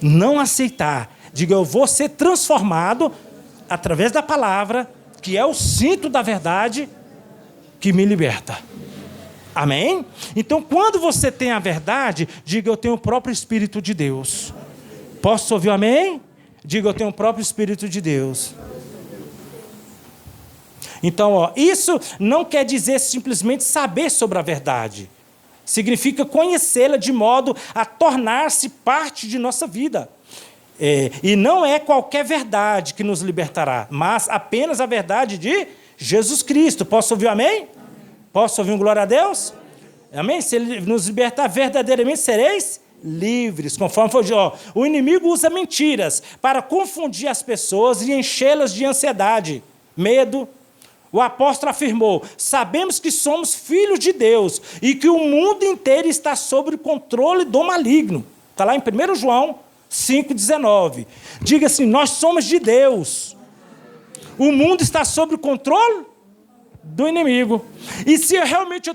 não aceitar, diga, eu vou ser transformado através da palavra, que é o cinto da verdade, que me liberta. Amém? Então, quando você tem a verdade, diga, eu tenho o próprio Espírito de Deus. Posso ouvir amém? Diga, eu tenho o próprio Espírito de Deus. Então, isso não quer dizer simplesmente saber sobre a verdade. Significa conhecê-la de modo a tornar-se parte de nossa vida. E não é qualquer verdade que nos libertará, mas apenas a verdade de Jesus Cristo. Posso ouvir amém? Posso ouvir um glória a Deus? Amém? Se Ele nos libertar verdadeiramente, sereis livres. Conforme foi dito, o inimigo usa mentiras para confundir as pessoas e enchê-las de ansiedade, medo. O apóstolo afirmou, sabemos que somos filhos de Deus e que o mundo inteiro está sob o controle do maligno. Está lá em 1 João 5,19. Diga assim, nós somos de Deus. O mundo está sob o controle do inimigo. E se realmente eu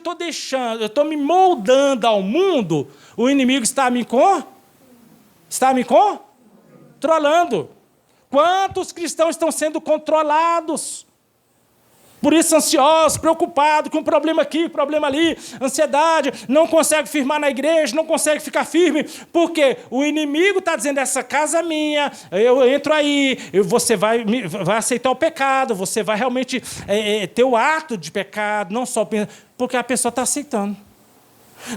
estou me moldando ao mundo, o inimigo está me controlando. Quantos cristãos estão sendo controlados? Por isso, ansiosos, preocupados com um problema aqui, problema ali, ansiedade, não consegue firmar na igreja, não consegue ficar firme, porque o inimigo está dizendo, essa casa é minha, eu entro aí, você vai aceitar o pecado, você vai realmente ter o ato de pecado, não só porque a pessoa está aceitando.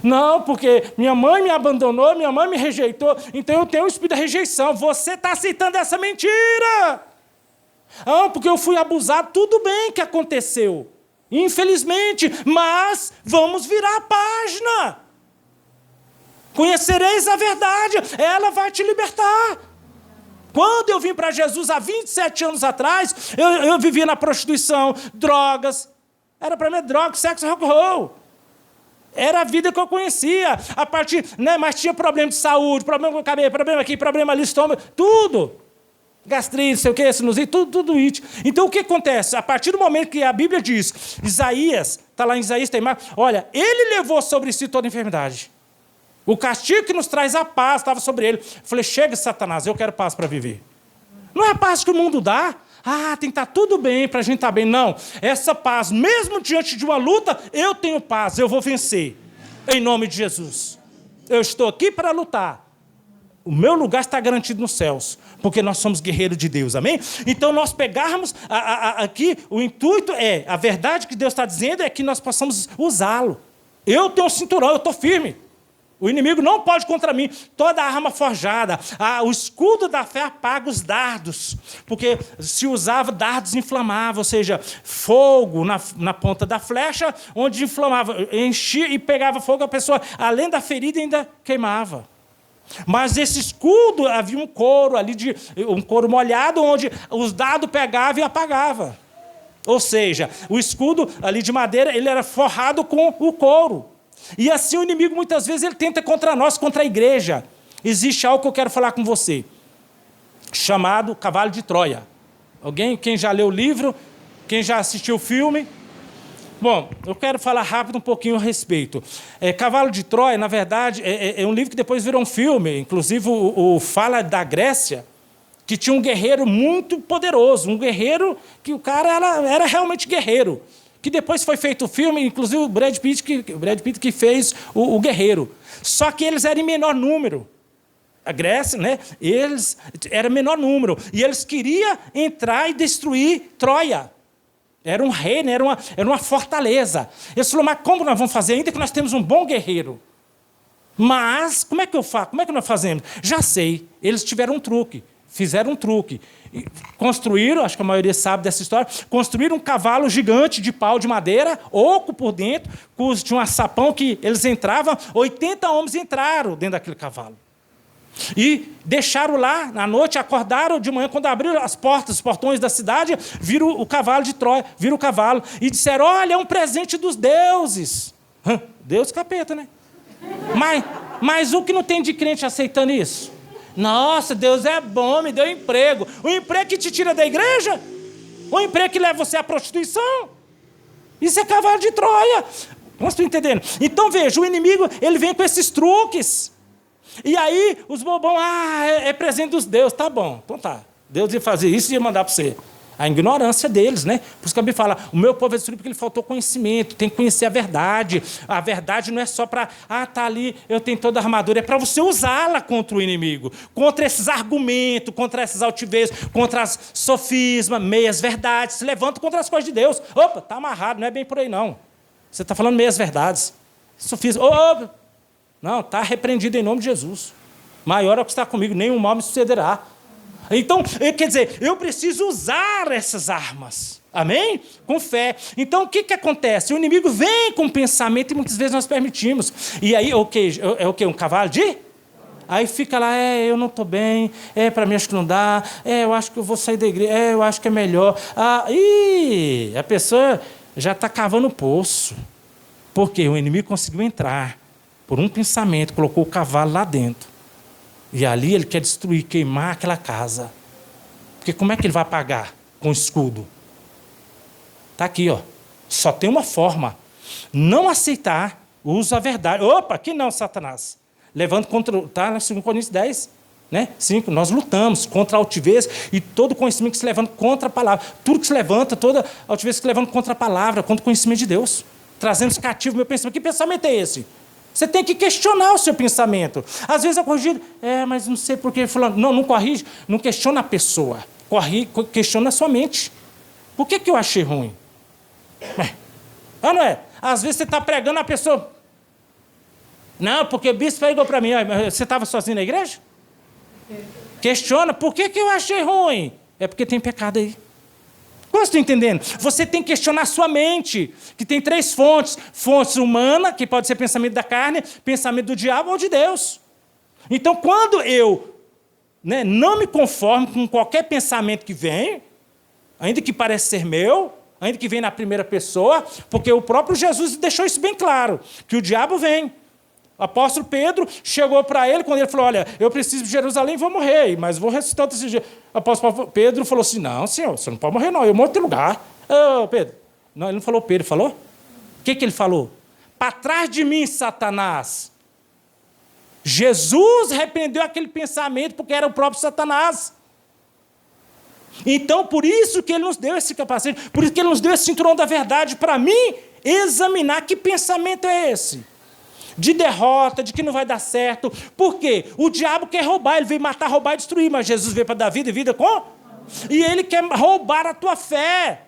Não, porque minha mãe me abandonou, minha mãe me rejeitou, então eu tenho o espírito da rejeição. Você está aceitando essa mentira. Porque eu fui abusado, tudo bem que aconteceu, infelizmente, mas vamos virar a página. Conhecereis a verdade, ela vai te libertar. Quando eu vim para Jesus há 27 anos atrás, eu vivia na prostituição, drogas, era para mim droga, sexo, rock and roll. Era a vida que eu conhecia, mas tinha problema de saúde, problema com a cabeça, problema aqui, problema ali, estômago, tudo. Gastrite, sei o que, sinusite, tudo isso. Então, o que acontece? A partir do momento que a Bíblia diz, Isaías, está lá em Isaías, tem mais, olha, ele levou sobre si toda a enfermidade. O castigo que nos traz a paz estava sobre ele. Eu falei, chega, Satanás, eu quero paz para viver. Não é a paz que o mundo dá. Tem que estar tudo bem para a gente estar bem. Não, essa paz, mesmo diante de uma luta, eu tenho paz, eu vou vencer. Em nome de Jesus. Eu estou aqui para lutar. o meu lugar está garantido nos céus, porque nós somos guerreiros de Deus, amém? Então, nós pegarmos aqui, o intuito é, a verdade que Deus está dizendo é que nós possamos usá-lo. Eu tenho um cinturão, eu estou firme. O inimigo não pode contra mim. Toda arma forjada, o escudo da fé apaga os dardos, porque se usava dardos inflamáveis, ou seja, fogo na ponta da flecha, onde inflamava, enchia e pegava fogo, a pessoa, além da ferida, ainda queimava. Mas esse escudo, havia um couro ali, um couro molhado, onde os dardos pegavam e apagavam. Ou seja, o escudo ali de madeira, ele era forrado com o couro. E assim o inimigo, muitas vezes, ele tenta contra nós, contra a igreja. Existe algo que eu quero falar com você, chamado Cavalo de Troia. Alguém? Quem já leu o livro? Quem já assistiu o filme? Bom, eu quero falar rápido um pouquinho a respeito. Cavalo de Troia, na verdade, é um livro que depois virou um filme. Inclusive, fala da Grécia, que tinha um guerreiro muito poderoso. Um guerreiro que o cara era realmente guerreiro. Que depois foi feito o filme, inclusive o Brad Pitt que fez o Guerreiro. Só que eles eram em menor número. A Grécia, né? Eles eram menor número. E eles queriam entrar e destruir Troia. Era um reino, era uma fortaleza. Eles falaram, mas como nós vamos fazer? Ainda que nós temos um bom guerreiro. Mas, como é que eu faço? Como é que nós fazemos? Já sei, eles tiveram um truque. Fizeram um truque. Construíram, acho que a maioria sabe dessa história, construíram um cavalo gigante de pau de madeira, oco por dentro, tinha um sapão que eles entravam, 80 homens entraram dentro daquele cavalo. E deixaram lá, na noite, acordaram de manhã, quando abriram as portas, os portões da cidade, viram o cavalo de Troia, viram o cavalo, e disseram, olha, é um presente dos deuses. Deus capeta, né? Mas o que não tem de crente aceitando isso? Nossa, Deus é bom, me deu emprego. O emprego que te tira da igreja? O emprego que leva você à prostituição? Isso é cavalo de Troia. Vocês estão entendendo? Então, veja, o inimigo, ele vem com esses truques. E aí, os bobão, é presente dos deuses. Tá bom, então tá. Deus ia fazer isso e ia mandar para você. A ignorância deles, né? Por isso que a Bíblia fala, o meu povo é destruído porque ele faltou conhecimento, tem que conhecer a verdade. A verdade não é só para, tá ali, eu tenho toda a armadura, é para você usá-la contra o inimigo, contra esses argumentos, contra essas altivez, contra as sofismas, meias verdades, se levanta contra as coisas de Deus. Opa, tá amarrado, não é bem por aí não. Você está falando meias verdades. Sofisma, opa, não, está repreendido em nome de Jesus. Maior é o que está comigo, nenhum mal me sucederá. Então, quer dizer, eu preciso usar essas armas. Amém? Com fé. Então, o que acontece? O inimigo vem com pensamento e muitas vezes nós permitimos. E aí, é o quê? Um cavalo de? Aí fica lá, eu não estou bem, para mim acho que não dá, eu acho que eu vou sair da igreja, eu acho que é melhor. A pessoa já está cavando o poço. Porque o inimigo conseguiu entrar por um pensamento, colocou o cavalo lá dentro. E ali ele quer destruir, queimar aquela casa. Porque como é que ele vai apagar? Com escudo. Está aqui, ó. Só tem uma forma. Não aceitar, usa a verdade. Opa, aqui não, Satanás. Levando contra... Está na 2 Coríntios 10, né? 5. Nós lutamos contra a altivez e todo conhecimento que se levanta contra a palavra. Tudo que se levanta, toda altivez que se levanta contra a palavra, contra o conhecimento de Deus. Trazendo cativo meu pensamento. Que pensamento é esse? Você tem que questionar o seu pensamento. Às vezes é corrigido. Mas não sei por que fulano. Não corrige, não questiona a pessoa. Questiona a sua mente. Por que eu achei ruim? Não é? Às vezes você está pregando a pessoa. Não, porque o bispo pregou para mim. Você estava sozinho na igreja? Questiona. Por que eu achei ruim? É porque tem pecado aí. Vocês estão entendendo? Você tem que questionar a sua mente, que tem 3 fontes. Fonte humana, que pode ser pensamento da carne, pensamento do diabo ou de Deus. Então, quando eu não me conformo com qualquer pensamento que vem, ainda que pareça ser meu, ainda que vem na primeira pessoa, porque o próprio Jesus deixou isso bem claro, que o diabo vem. O apóstolo Pedro chegou para ele, quando ele falou, olha, eu preciso de Jerusalém e vou morrer, mas vou ressuscitar desse dia. O apóstolo Pedro falou assim, não, senhor, você não pode morrer não, eu morro em outro lugar. Pedro. Não, ele não falou Pedro, falou? O que ele falou? Para trás de mim, Satanás. Jesus repreendeu aquele pensamento porque era o próprio Satanás. Então, por isso que ele nos deu esse capacete, por isso que ele nos deu esse cinturão da verdade para mim examinar que pensamento é esse. de derrota, de que não vai dar certo. Por quê? O diabo quer roubar, ele veio matar, roubar e destruir, mas Jesus veio para dar vida e vida com? E ele quer roubar a tua fé.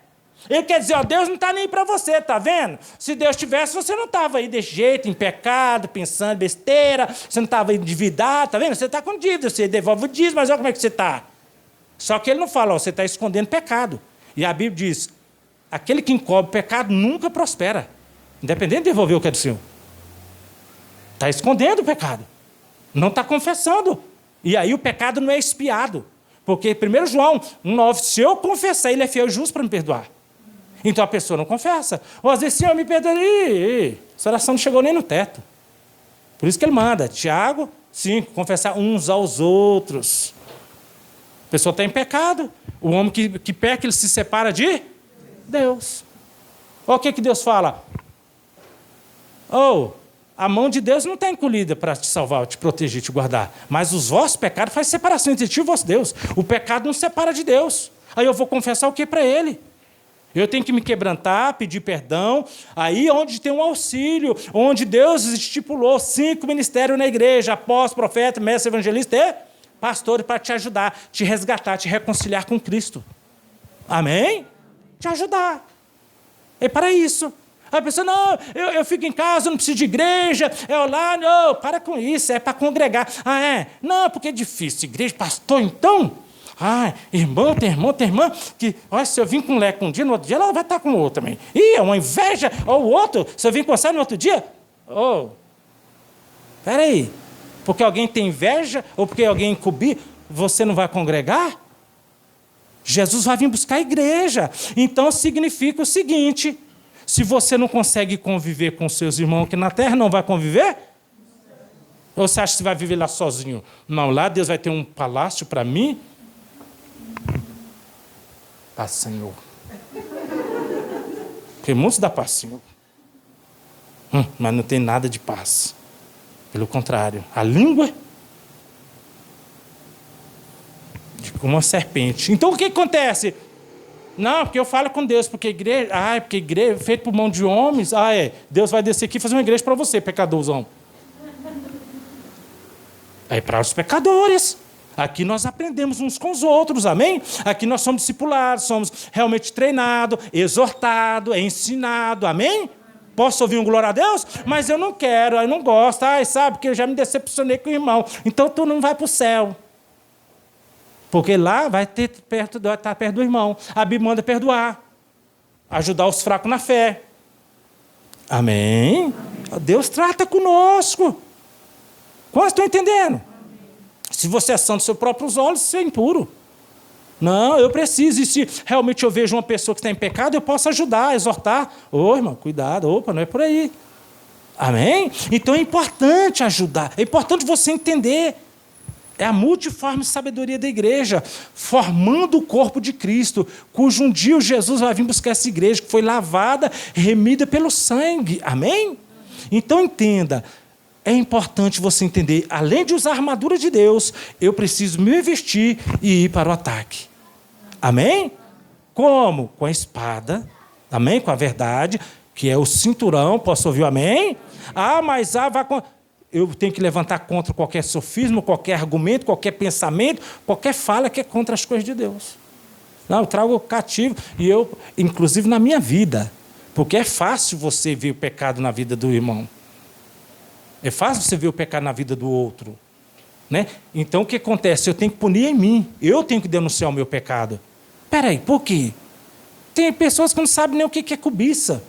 Ele quer dizer, ó, Deus não está nem para você, tá vendo? Se Deus tivesse, você não estava aí desse jeito, em pecado, pensando besteira, você não estava endividado, tá vendo? Você está com dívida, você devolve o dízimo, mas olha como é que você está. Só que ele não fala, ó, você está escondendo pecado. E a Bíblia diz, aquele que encobre pecado nunca prospera, independente de devolver o que é do Senhor. Está escondendo o pecado, não está confessando. E aí o pecado não é expiado. Porque 1 João 1,9, se eu confessar, ele é fiel e justo para me perdoar. Então a pessoa não confessa. Ou às vezes, Senhor, me perdoa. Essa oração não chegou nem no teto. Por isso que ele manda, Tiago 5, confessar uns aos outros. A pessoa está em pecado. O homem que peca, ele se separa de Deus. Olha o que Deus fala. A mão de Deus não está encolhida para te salvar, te proteger, te guardar. Mas os vossos pecados fazem separação entre ti e o vosso Deus. O pecado não separa de Deus. Aí eu vou confessar o que para Ele? Eu tenho que me quebrantar, pedir perdão. Aí onde tem um auxílio, onde Deus estipulou 5 ministérios na igreja, apóstolo, profeta, mestre, evangelista e pastor para te ajudar, te resgatar, te reconciliar com Cristo. Amém? Te ajudar. É para isso. A pessoa, não, eu fico em casa, não preciso de igreja, lá, não, para com isso, é para congregar. Não, porque é difícil, igreja, pastor, então? Irmão, tem irmã, que, olha, se eu vim com um leque um dia, no outro dia ela vai estar com o outro também. É uma inveja, ou o outro, se eu vim com você no outro dia, espera aí, porque alguém tem inveja, ou porque alguém encobrir, você não vai congregar? Jesus vai vir buscar a igreja. Então significa o seguinte, se você não consegue conviver com seus irmãos aqui na terra, não vai conviver? Ou você acha que você vai viver lá sozinho? Não, lá Deus vai ter um palácio para mim? Paz, Senhor. Porque muitos dá paz, Senhor. Mas não tem nada de paz. Pelo contrário, a língua de como uma serpente. Então o que acontece? Não, porque eu falo com Deus, porque igreja é feito por mão de homens. Deus vai descer aqui e fazer uma igreja para você, pecadorzão. É para os pecadores. Aqui nós aprendemos uns com os outros, amém? Aqui nós somos discipulados, somos realmente treinados, exortados, ensinados, amém? Posso ouvir um glória a Deus? Mas eu não quero, eu não gosto, sabe, porque eu já me decepcionei com o irmão. Então tu não vai para o céu. Porque lá vai estar perto do irmão. A Bíblia manda perdoar. Ajudar os fracos na fé. Amém? Deus trata conosco. Quantos estão entendendo? Se você é santo dos seus próprios olhos, você é impuro. Não, eu preciso. E se realmente eu vejo uma pessoa que está em pecado, eu posso ajudar, exortar. Irmão, cuidado. Não é por aí. Amém? Então é importante ajudar. É importante você entender. É a multiforme sabedoria da igreja, formando o corpo de Cristo, cujo um dia Jesus vai vir buscar essa igreja, que foi lavada, remida pelo sangue. Amém? Então entenda, é importante você entender, além de usar a armadura de Deus, eu preciso me vestir e ir para o ataque. Amém? Como? Com a espada, amém? Com a verdade, que é o cinturão, posso ouvir o amém? Vai com... Eu tenho que levantar contra qualquer sofismo, qualquer argumento, qualquer pensamento, qualquer fala que é contra as coisas de Deus. Não, eu trago cativo, e eu, inclusive na minha vida, porque é fácil você ver o pecado na vida do irmão. É fácil você ver o pecado na vida do outro. Né? Então o que acontece? Eu tenho que punir em mim, eu tenho que denunciar o meu pecado. Espera aí, por quê? Tem pessoas que não sabem nem o que é cobiça.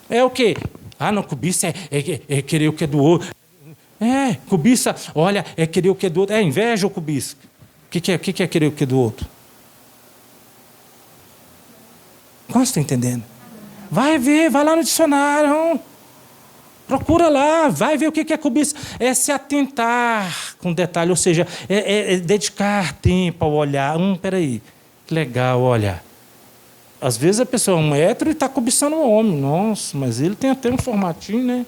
É o quê? Não, cobiça é querer o que é do outro. Cobiça, olha, é querer o que é do outro. É inveja ou cobiça? O que é querer o que é do outro? Como você está entendendo? Vai ver, vai lá no dicionário. Procura lá, vai ver o que é cobiça. É se atentar com detalhe, ou seja, é dedicar tempo ao olhar. Peraí, que legal, olha. Às vezes a pessoa é um hétero e está cobiçando um homem. Nossa, mas ele tem até um formatinho, né?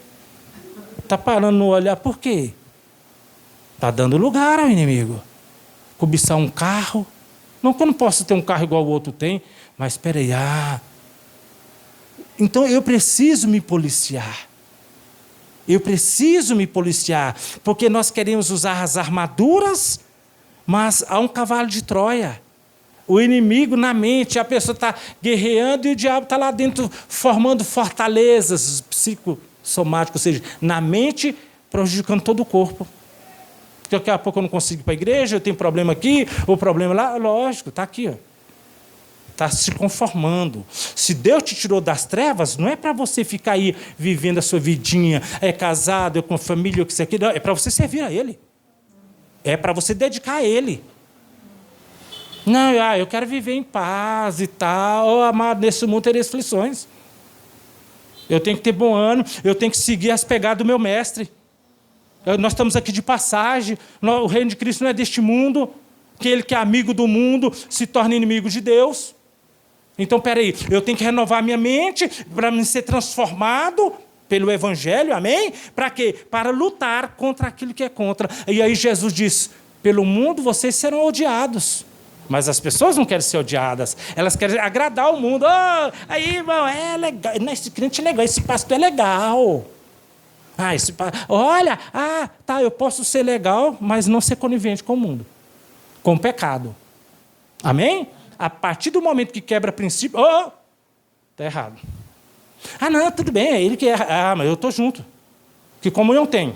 Está parando no olhar. Por quê? Está dando lugar ao inimigo. Cobiçar um carro. Não que eu não possa ter um carro igual o outro tem, mas espera aí. Então eu preciso me policiar. Eu preciso me policiar, porque nós queremos usar as armaduras, mas há um cavalo de Troia. O inimigo na mente, a pessoa está guerreando e o diabo está lá dentro formando fortalezas psicossomáticas, ou seja, na mente, prejudicando todo o corpo. Daqui a pouco eu não consigo ir para a igreja, eu tenho problema aqui, ou problema lá. Lógico, está aqui, ó. Está se conformando. Se Deus te tirou das trevas, não é para você ficar aí vivendo a sua vidinha, casado, com família, o que você quer, não, é para você servir a Ele. É para você dedicar a Ele. Não, eu quero viver em paz e tal. Amado, nesse mundo teria aflições. Eu tenho que ter bom ânimo, eu tenho que seguir as pegadas do meu mestre. Nós estamos aqui de passagem, o reino de Cristo não é deste mundo. Aquele que é amigo do mundo se torna inimigo de Deus. Então, peraí, eu tenho que renovar minha mente para me ser transformado pelo Evangelho, amém? Para quê? Para lutar contra aquilo que é contra. E aí Jesus diz, pelo mundo vocês serão odiados. Mas as pessoas não querem ser odiadas, elas querem agradar o mundo. Aí, irmão, é legal, esse crente é legal, esse pastor é legal. Olha, tá, eu posso ser legal, mas não ser conivente com o mundo, com o pecado. Amém? A partir do momento que quebra princípio, está errado. Não, tudo bem, é ele que erra. Mas eu estou junto. Que comunhão tem?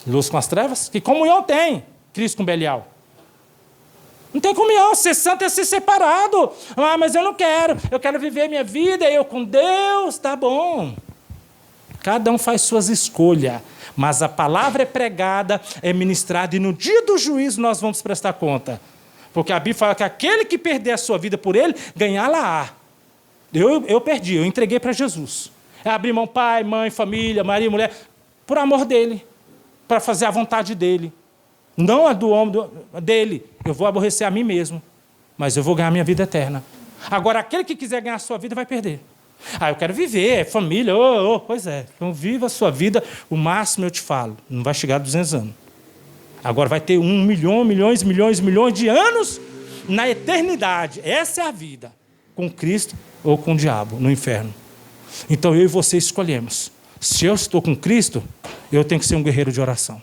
Luz com as trevas? Que comunhão tem? Cristo com Belial? Não tem comunhão, ser santo é ser separado. Mas eu não quero, eu quero viver minha vida, eu com Deus, tá bom. Cada um faz suas escolhas, mas a palavra é pregada, é ministrada, e no dia do juízo nós vamos prestar conta. Porque a Bíblia fala que aquele que perder a sua vida por ele, ganhá-la-á. Eu perdi, eu entreguei para Jesus. É abrir mão, pai, mãe, família, marido, mulher, por amor dele, para fazer a vontade dele. Não a do homem, dele. Eu vou aborrecer a mim mesmo, mas eu vou ganhar minha vida eterna. Agora, aquele que quiser ganhar a sua vida vai perder. Eu quero viver, família, pois é. Então, viva a sua vida, o máximo eu te falo, não vai chegar a 200 anos. Agora vai ter 1 milhão, milhões de anos na eternidade. Essa é a vida, com Cristo ou com o diabo, no inferno. Então, eu e você escolhemos. Se eu estou com Cristo, eu tenho que ser um guerreiro de oração.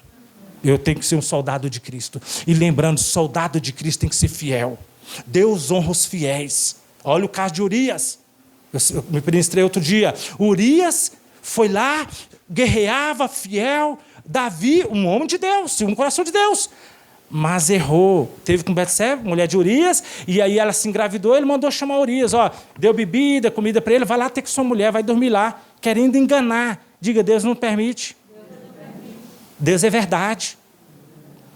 Eu tenho que ser um soldado de Cristo. E lembrando, soldado de Cristo tem que ser fiel. Deus honra os fiéis. Olha o caso de Urias. Eu me ministrei outro dia. Urias foi lá, guerreava, fiel. Davi, um homem de Deus, segundo o coração de Deus. Mas errou. Teve com Betseba, mulher de Urias, e aí ela se engravidou, ele mandou chamar Urias. Deu bebida, comida para ele, vai lá ter com sua mulher, vai dormir lá, querendo enganar. Diga, Deus não permite. Deus é verdade.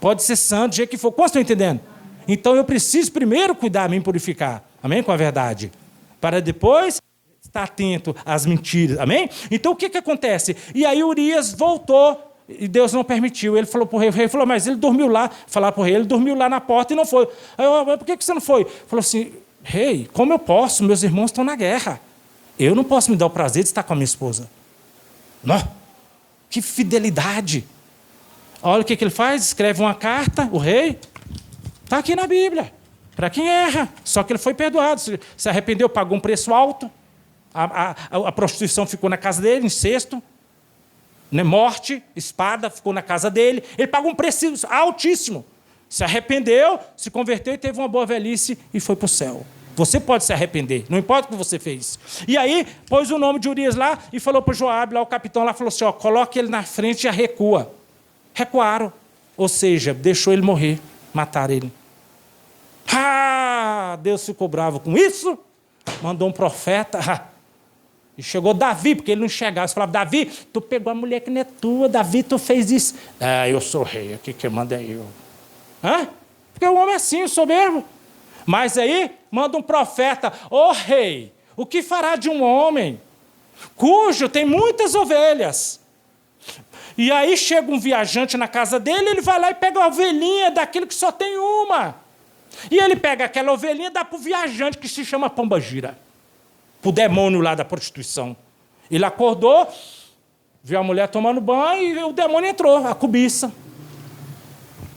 Pode ser santo, do jeito que for. Como estão entendendo? Então eu preciso primeiro cuidar, me purificar. Amém? Com a verdade. Para depois estar atento às mentiras. Amém? Então o que acontece? E aí Urias voltou e Deus não permitiu. Ele falou para o rei, falou, mas ele dormiu lá. Falaram para o rei, ele dormiu lá na porta e não foi. Aí eu, por que você não foi? Falou assim, rei, como eu posso? Meus irmãos estão na guerra. Eu não posso me dar o prazer de estar com a minha esposa. Não. Que fidelidade. Olha o que ele faz, escreve uma carta, o rei, está aqui na Bíblia, para quem erra, só que ele foi perdoado, se arrependeu, pagou um preço alto, a prostituição ficou na casa dele, incesto, né, morte, espada, ficou na casa dele, ele pagou um preço altíssimo, se arrependeu, se converteu e teve uma boa velhice e foi para o céu. Você pode se arrepender, não importa o que você fez. E aí, pôs o nome de Urias lá e falou para Joabe, lá o capitão, lá falou assim, coloque ele na frente e já recua. Recuaram, ou seja, deixou ele morrer, mataram ele. Deus ficou bravo com isso, mandou um profeta, e chegou Davi, porque ele não enxergava, ele falava, Davi, tu pegou a mulher que não é tua, Davi, tu fez isso. Eu sou rei, aqui quem manda é eu. Porque o homem é assim, soberbo. Mas aí, manda um profeta, rei, o que fará de um homem cujo tem muitas ovelhas? E aí chega um viajante na casa dele, ele vai lá e pega a ovelhinha daquele que só tem uma. E ele pega aquela ovelhinha e dá para o viajante que se chama Pombagira. Para o demônio lá da prostituição. Ele acordou, viu a mulher tomando banho e o demônio entrou, a cobiça.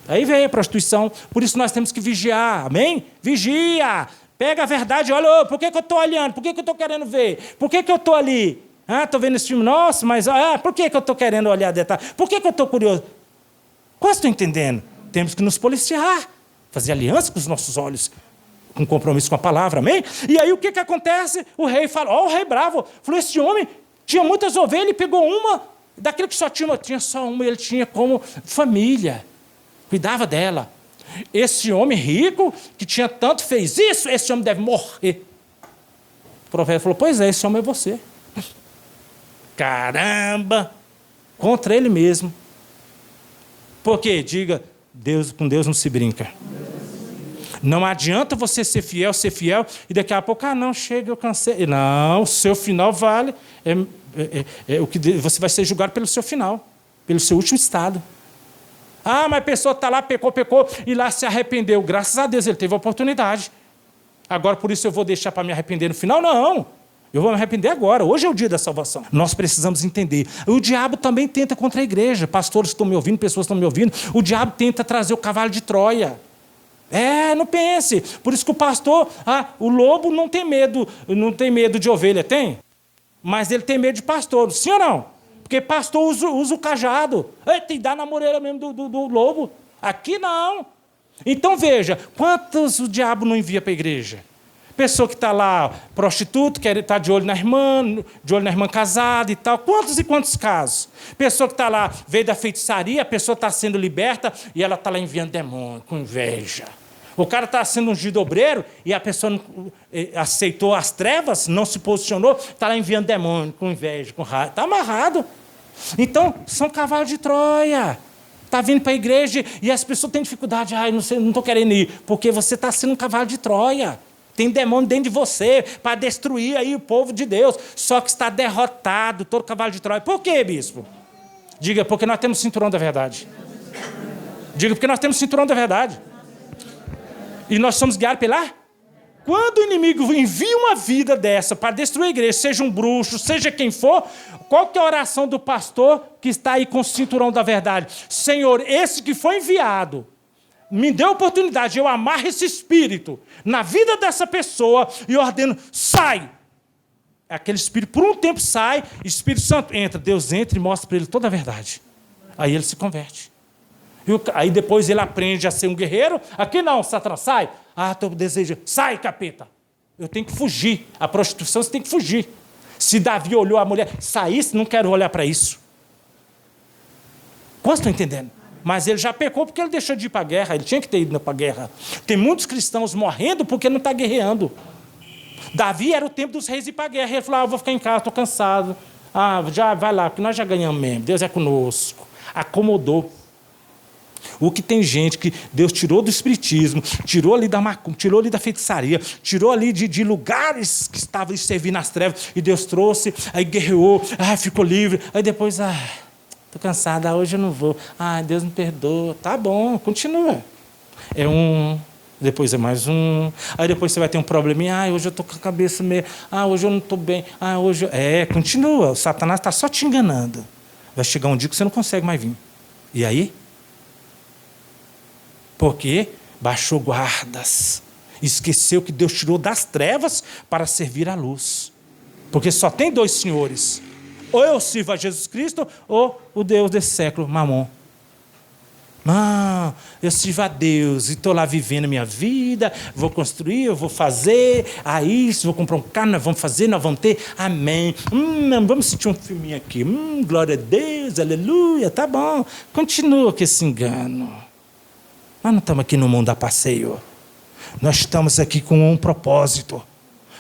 Aí veio a prostituição. Por isso nós temos que vigiar, amém? Vigia! Pega a verdade, olha, por que eu estou olhando? Por que eu estou querendo ver? Por que eu estou ali? Estou vendo esse filme, nossa, mas por que eu estou querendo olhar detalhe? Por que eu estou curioso? Quase estou entendendo. Temos que nos policiar, fazer aliança com os nossos olhos, com compromisso com a palavra, amém? E aí o que acontece? O rei fala, o rei bravo, falou, esse homem tinha muitas ovelhas, ele pegou uma, daquele que só tinha só uma, ele tinha como família, cuidava dela. Esse homem rico, que tinha tanto, fez isso, esse homem deve morrer. O profeta falou, pois é, esse homem é você. Caramba! Contra ele mesmo. Por quê? Diga, com Deus não se brinca. Não adianta você ser fiel, e daqui a pouco, não, chega, eu cansei. Não, o seu final vale. O que você vai ser julgado pelo seu final, pelo seu último estado. Mas a pessoa está lá, pecou, e lá se arrependeu. Graças a Deus, ele teve a oportunidade. Agora, por isso eu vou deixar para me arrepender no final? Não. Eu vou me arrepender agora. Hoje é o dia da salvação. Nós precisamos entender. O diabo também tenta contra a igreja. Pastores estão me ouvindo, pessoas estão me ouvindo. O diabo tenta trazer o cavalo de Troia. Não pense. Por isso que o pastor, o lobo não tem medo de ovelha, tem? Mas ele tem medo de pastor, sim ou não? Porque pastor usa o cajado. Tem que dar na moreira mesmo do lobo. Aqui não. Então veja, quantos o diabo não envia para a igreja? Pessoa que está lá, prostituto, quer estar de olho na irmã casada e tal. Quantos e quantos casos? Pessoa que está lá, veio da feitiçaria, a pessoa está sendo liberta e ela está lá enviando demônio, com inveja. O cara está sendo ungido obreiro e a pessoa não aceitou as trevas, não se posicionou, está lá enviando demônio, com inveja, com raiva. Está amarrado. Então, são cavalos de Troia. Está vindo para a igreja e as pessoas têm dificuldade. Não estou querendo ir, porque você está sendo um cavalo de Troia. Tem demônio dentro de você para destruir aí o povo de Deus. Só que está derrotado todo cavalo de Troia. Por quê, bispo? Diga, porque nós temos o cinturão da verdade. Diga, porque nós temos o cinturão da verdade. E nós somos guiados pela... Quando o inimigo envia uma vida dessa para destruir a igreja, seja um bruxo, seja quem for, qual que é a oração do pastor que está aí com o cinturão da verdade? Senhor, esse que foi enviado, me dê a oportunidade, eu amarro esse espírito na vida dessa pessoa e ordeno, sai! Aquele espírito, por um tempo, sai, Espírito Santo entra, Deus entra e mostra para ele toda a verdade. Aí ele se converte. Aí depois ele aprende a ser um guerreiro. Aqui não, Satanás, sai. Estou desejando. Sai, capeta. Eu tenho que fugir. A prostituição você tem que fugir. Se Davi olhou a mulher, saísse, não quero olhar para isso. Quantos estão entendendo? Mas ele já pecou porque ele deixou de ir para a guerra. Ele tinha que ter ido para a guerra. Tem muitos cristãos morrendo porque não está guerreando. Davi era o tempo dos reis ir para a guerra. Ele falou, eu vou ficar em casa, estou cansado. Já vai lá, porque nós já ganhamos mesmo. Deus é conosco. Acomodou. O que tem gente que Deus tirou do espiritismo, tirou ali da macumba, tirou ali da feitiçaria, tirou ali de lugares que estavam servindo nas trevas, e Deus trouxe, aí guerreou, ficou livre, aí depois, estou cansado, hoje eu não vou, Deus me perdoa, tá bom, continua. É um, depois é mais um, aí depois você vai ter um probleminha, hoje eu estou com a cabeça meio, hoje eu não estou bem, hoje... continua, o Satanás está só te enganando. Vai chegar um dia que você não consegue mais vir. E aí? Porque baixou guardas, esqueceu que Deus tirou das trevas para servir à luz. Porque só tem dois senhores. Ou eu sirvo a Jesus Cristo, ou o Deus desse século, Mamon. Não, eu sirvo a Deus e estou lá vivendo a minha vida, vou construir, eu vou fazer, isso, vou comprar um carro, nós vamos fazer, nós vamos ter, amém. Vamos assistir um filminho aqui, glória a Deus, aleluia, tá bom. Continua com esse engano. Nós não estamos aqui no mundo a passeio. Nós estamos aqui com um propósito.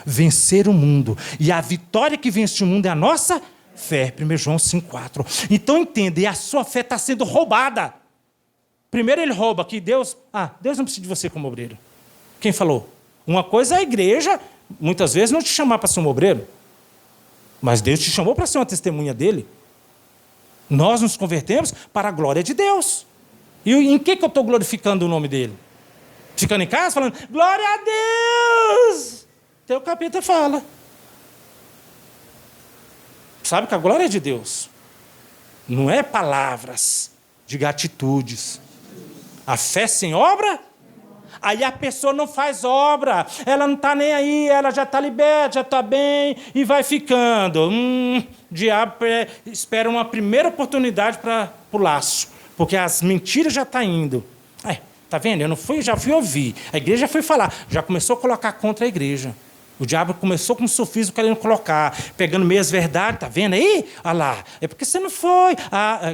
Vencer o mundo. E a vitória que vence o mundo é a nossa fé. 1 João 5,4. Então entenda, e a sua fé está sendo roubada. Primeiro ele rouba que Deus... Deus não precisa de você como obreiro. Quem falou? Uma coisa é a igreja, muitas vezes, não te chamar para ser um obreiro. Mas Deus te chamou para ser uma testemunha dele. Nós nos convertemos para a glória de Deus. E em que eu estou glorificando o nome dele? Ficando em casa falando, glória a Deus! Até o capeta fala. Sabe que a glória é de Deus. Não é palavras, diga atitudes. A fé sem obra? Aí a pessoa não faz obra, ela não está nem aí, ela já está liberta, já está bem e vai ficando. O diabo espera uma primeira oportunidade para o laço, porque as mentiras já estão indo. Tá vendo? Eu não fui, já fui ouvir. A igreja foi falar, já começou a colocar contra a igreja. O diabo começou com um sofismo querendo colocar, pegando meias verdades, tá vendo aí? Olha lá, é porque você não foi.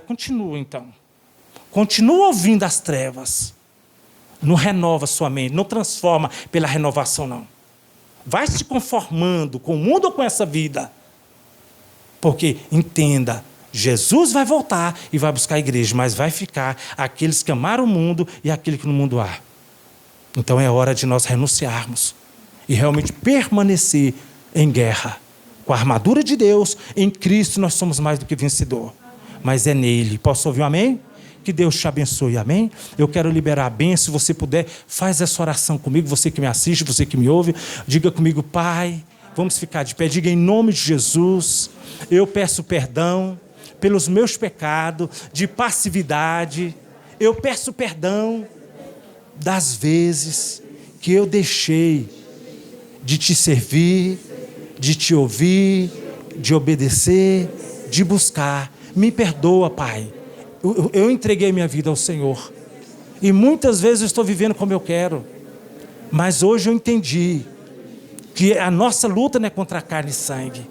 Continua então. Continua ouvindo as trevas. Não renova sua mente, não transforma pela renovação, não. Vai se conformando com o mundo ou com essa vida. Porque, entenda, Jesus vai voltar e vai buscar a igreja, mas vai ficar aqueles que amaram o mundo e aqueles que no mundo há. Então é hora de nós renunciarmos e realmente permanecer em guerra. Com a armadura de Deus, em Cristo nós somos mais do que vencedor. Mas é nele. Posso ouvir um amém? Que Deus te abençoe, amém? Eu quero liberar a bênção, se você puder, faz essa oração comigo, você que me assiste, você que me ouve, diga comigo, Pai, vamos ficar de pé, diga em nome de Jesus, eu peço perdão pelos meus pecados de passividade, eu peço perdão das vezes que eu deixei de te servir, de te ouvir, de obedecer, de buscar. Me perdoa, Pai. Eu entreguei minha vida ao Senhor. E muitas vezes eu estou vivendo como eu quero. Mas hoje eu entendi que a nossa luta não é contra carne e sangue.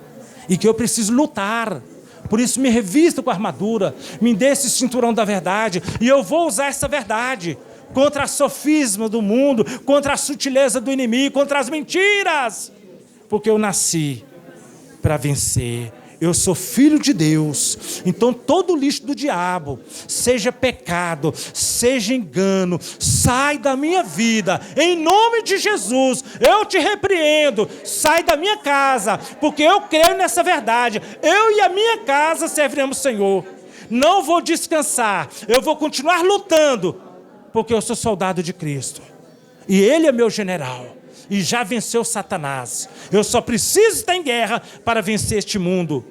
E que eu preciso lutar. Por isso me revista com a armadura. Me dê esse cinturão da verdade. E eu vou usar essa verdade contra a sofisma do mundo, contra a sutileza do inimigo, contra as mentiras. Porque eu nasci para vencer. Eu sou filho de Deus. Então todo lixo do diabo, seja pecado, seja engano, sai da minha vida. Em nome de Jesus, eu te repreendo. Sai da minha casa, porque eu creio nessa verdade. Eu e a minha casa serviremos o Senhor. Não vou descansar. Eu vou continuar lutando, porque eu sou soldado de Cristo. E Ele é meu general. E já venceu Satanás. Eu só preciso estar em guerra para vencer este mundo.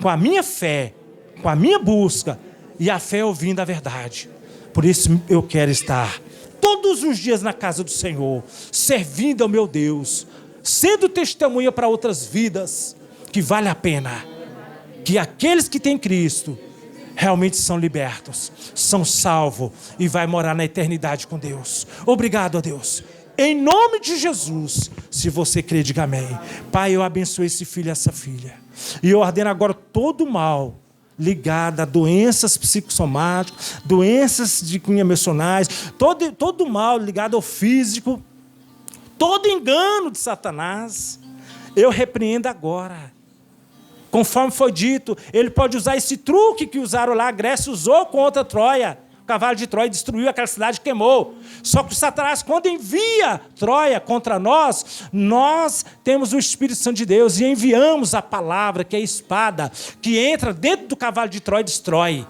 Com a minha fé, com a minha busca. E a fé ouvindo a verdade. Por isso eu quero estar todos os dias na casa do Senhor, servindo ao meu Deus, sendo testemunha para outras vidas, que vale a pena. Que aqueles que têm Cristo realmente são libertos, são salvos e vai morar na eternidade com Deus. Obrigado a Deus. Em nome de Jesus, se você crê, diga amém. Pai, eu abençoo esse filho e essa filha. E eu ordeno agora todo o mal ligado a doenças psicossomáticas, doenças de cunho emocionais, todo o mal ligado ao físico, todo engano de Satanás, eu repreendo agora. Conforme foi dito, ele pode usar esse truque que usaram lá, a Grécia usou contra Troia. O cavalo de Troia destruiu aquela cidade, queimou. Só que o Satanás, quando envia Troia contra nós, nós temos o Espírito Santo de Deus e enviamos a palavra, que é a espada, que entra dentro do cavalo de Troia e destrói.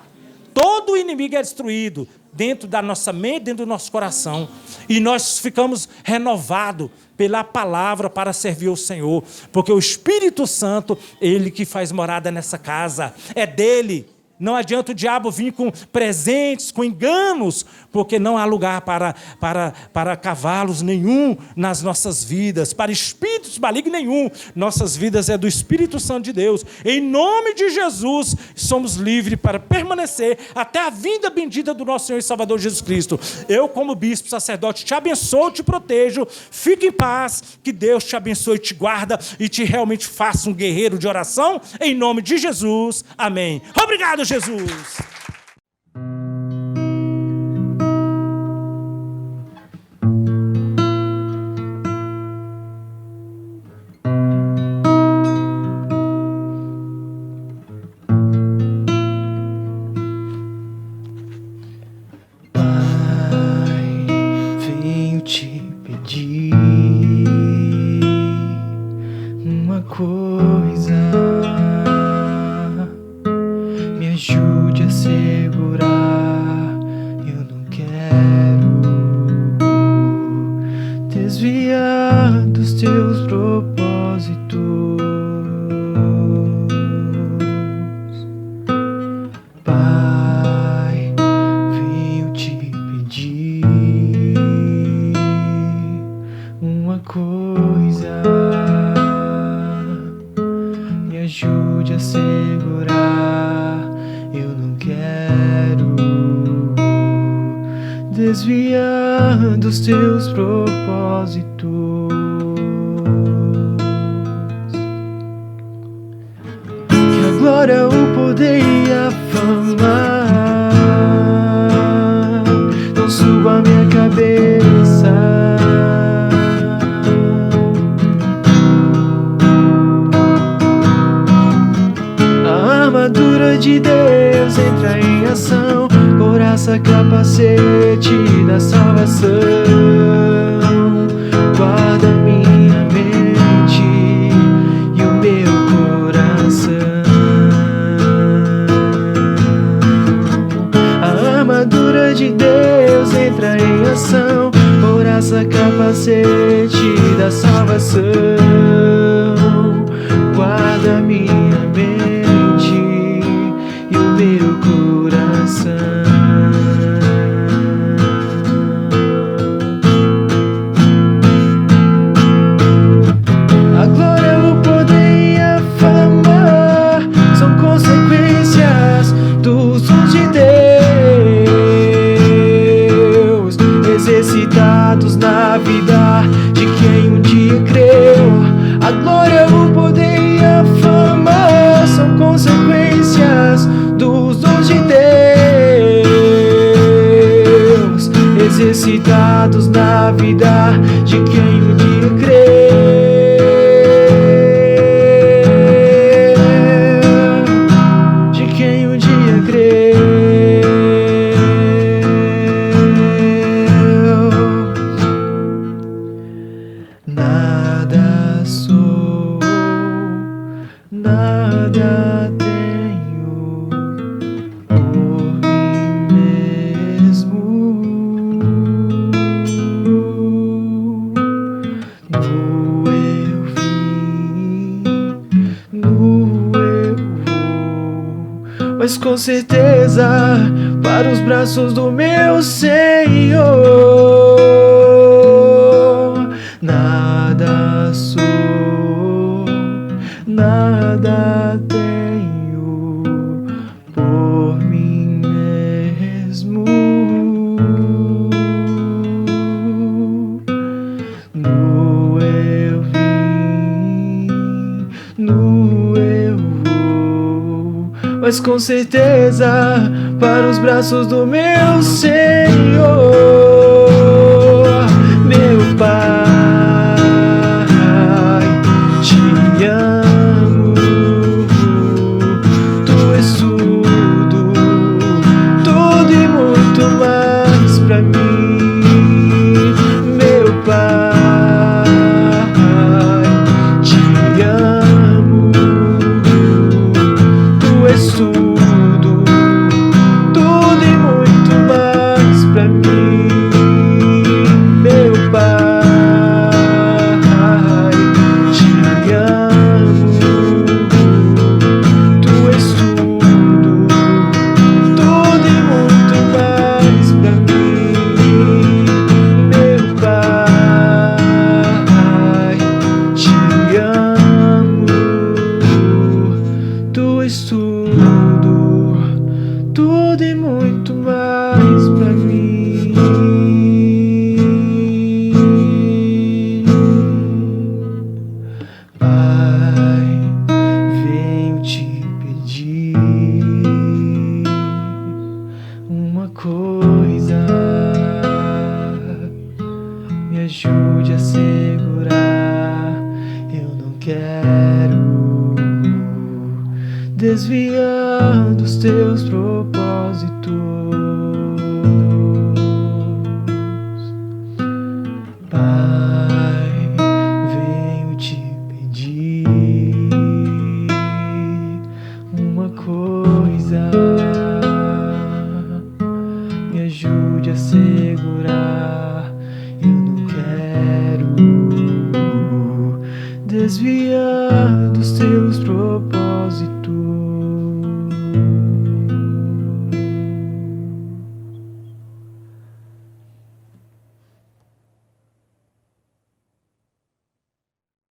Todo o inimigo é destruído dentro da nossa mente, dentro do nosso coração. E nós ficamos renovados pela palavra para servir ao Senhor. Porque o Espírito Santo, Ele que faz morada nessa casa, é dele. Não adianta o diabo vir com presentes, com enganos, porque não há lugar para cavalos nenhum nas nossas vidas, para espíritos malignos nenhum. Nossas vidas é do Espírito Santo de Deus. Em nome de Jesus, somos livres para permanecer até a vinda bendita do nosso Senhor e Salvador Jesus Cristo. Eu, como bispo, sacerdote, te abençoo, te protejo. Fique em paz, que Deus te abençoe, te guarda e te realmente faça um guerreiro de oração. Em nome de Jesus. Amém. Obrigado, Jesus. Pai, venho te pedir uma coisa. Me ajude a segurar desviar dos teus propósitos. Que a glória, o poder e a fama não suba a minha cabeça. A armadura de Deus entra em ação, couraça, capacete da salvação. Guarda minha mente e o meu coração. A armadura de Deus entra em ação, couraça, capacete da salvação. Guarda minha mente e o meu coração. A glória, o poder e a fama são consequências dos dons de Deus, exercitados na vida de quem um dia creu. A glória, o poder e a fama são consequências dos dons de Deus, exercitados na vida de quem um dia creu. De quem um dia creu. Nada sou, nada tenho por mim mesmo. No eu vim, no eu vou, mas com certeza para os braços do meu Senhor. Nada sou, nada tenho por mim mesmo. No eu vim, no eu vou, mas com certeza para os braços do meu Senhor. Meu Pai, te amo, tu és tudo, tudo e muito mais pra mim. Meu Pai, te amo, tu és tudo, tudo e muito mais pra mim. Meu Pai, te amo, tu és tudo, tudo e muito mais pra mim. Meu Pai, te amo, tu és tudo, tudo e muito mais pra mim. Pai, venho te pedir uma coisa, me ajude a segurar. Eu não quero desviar dos teus propósitos. Pai, venho te pedir uma coisa, me ajude a segurar. Eu não quero desviar dos teus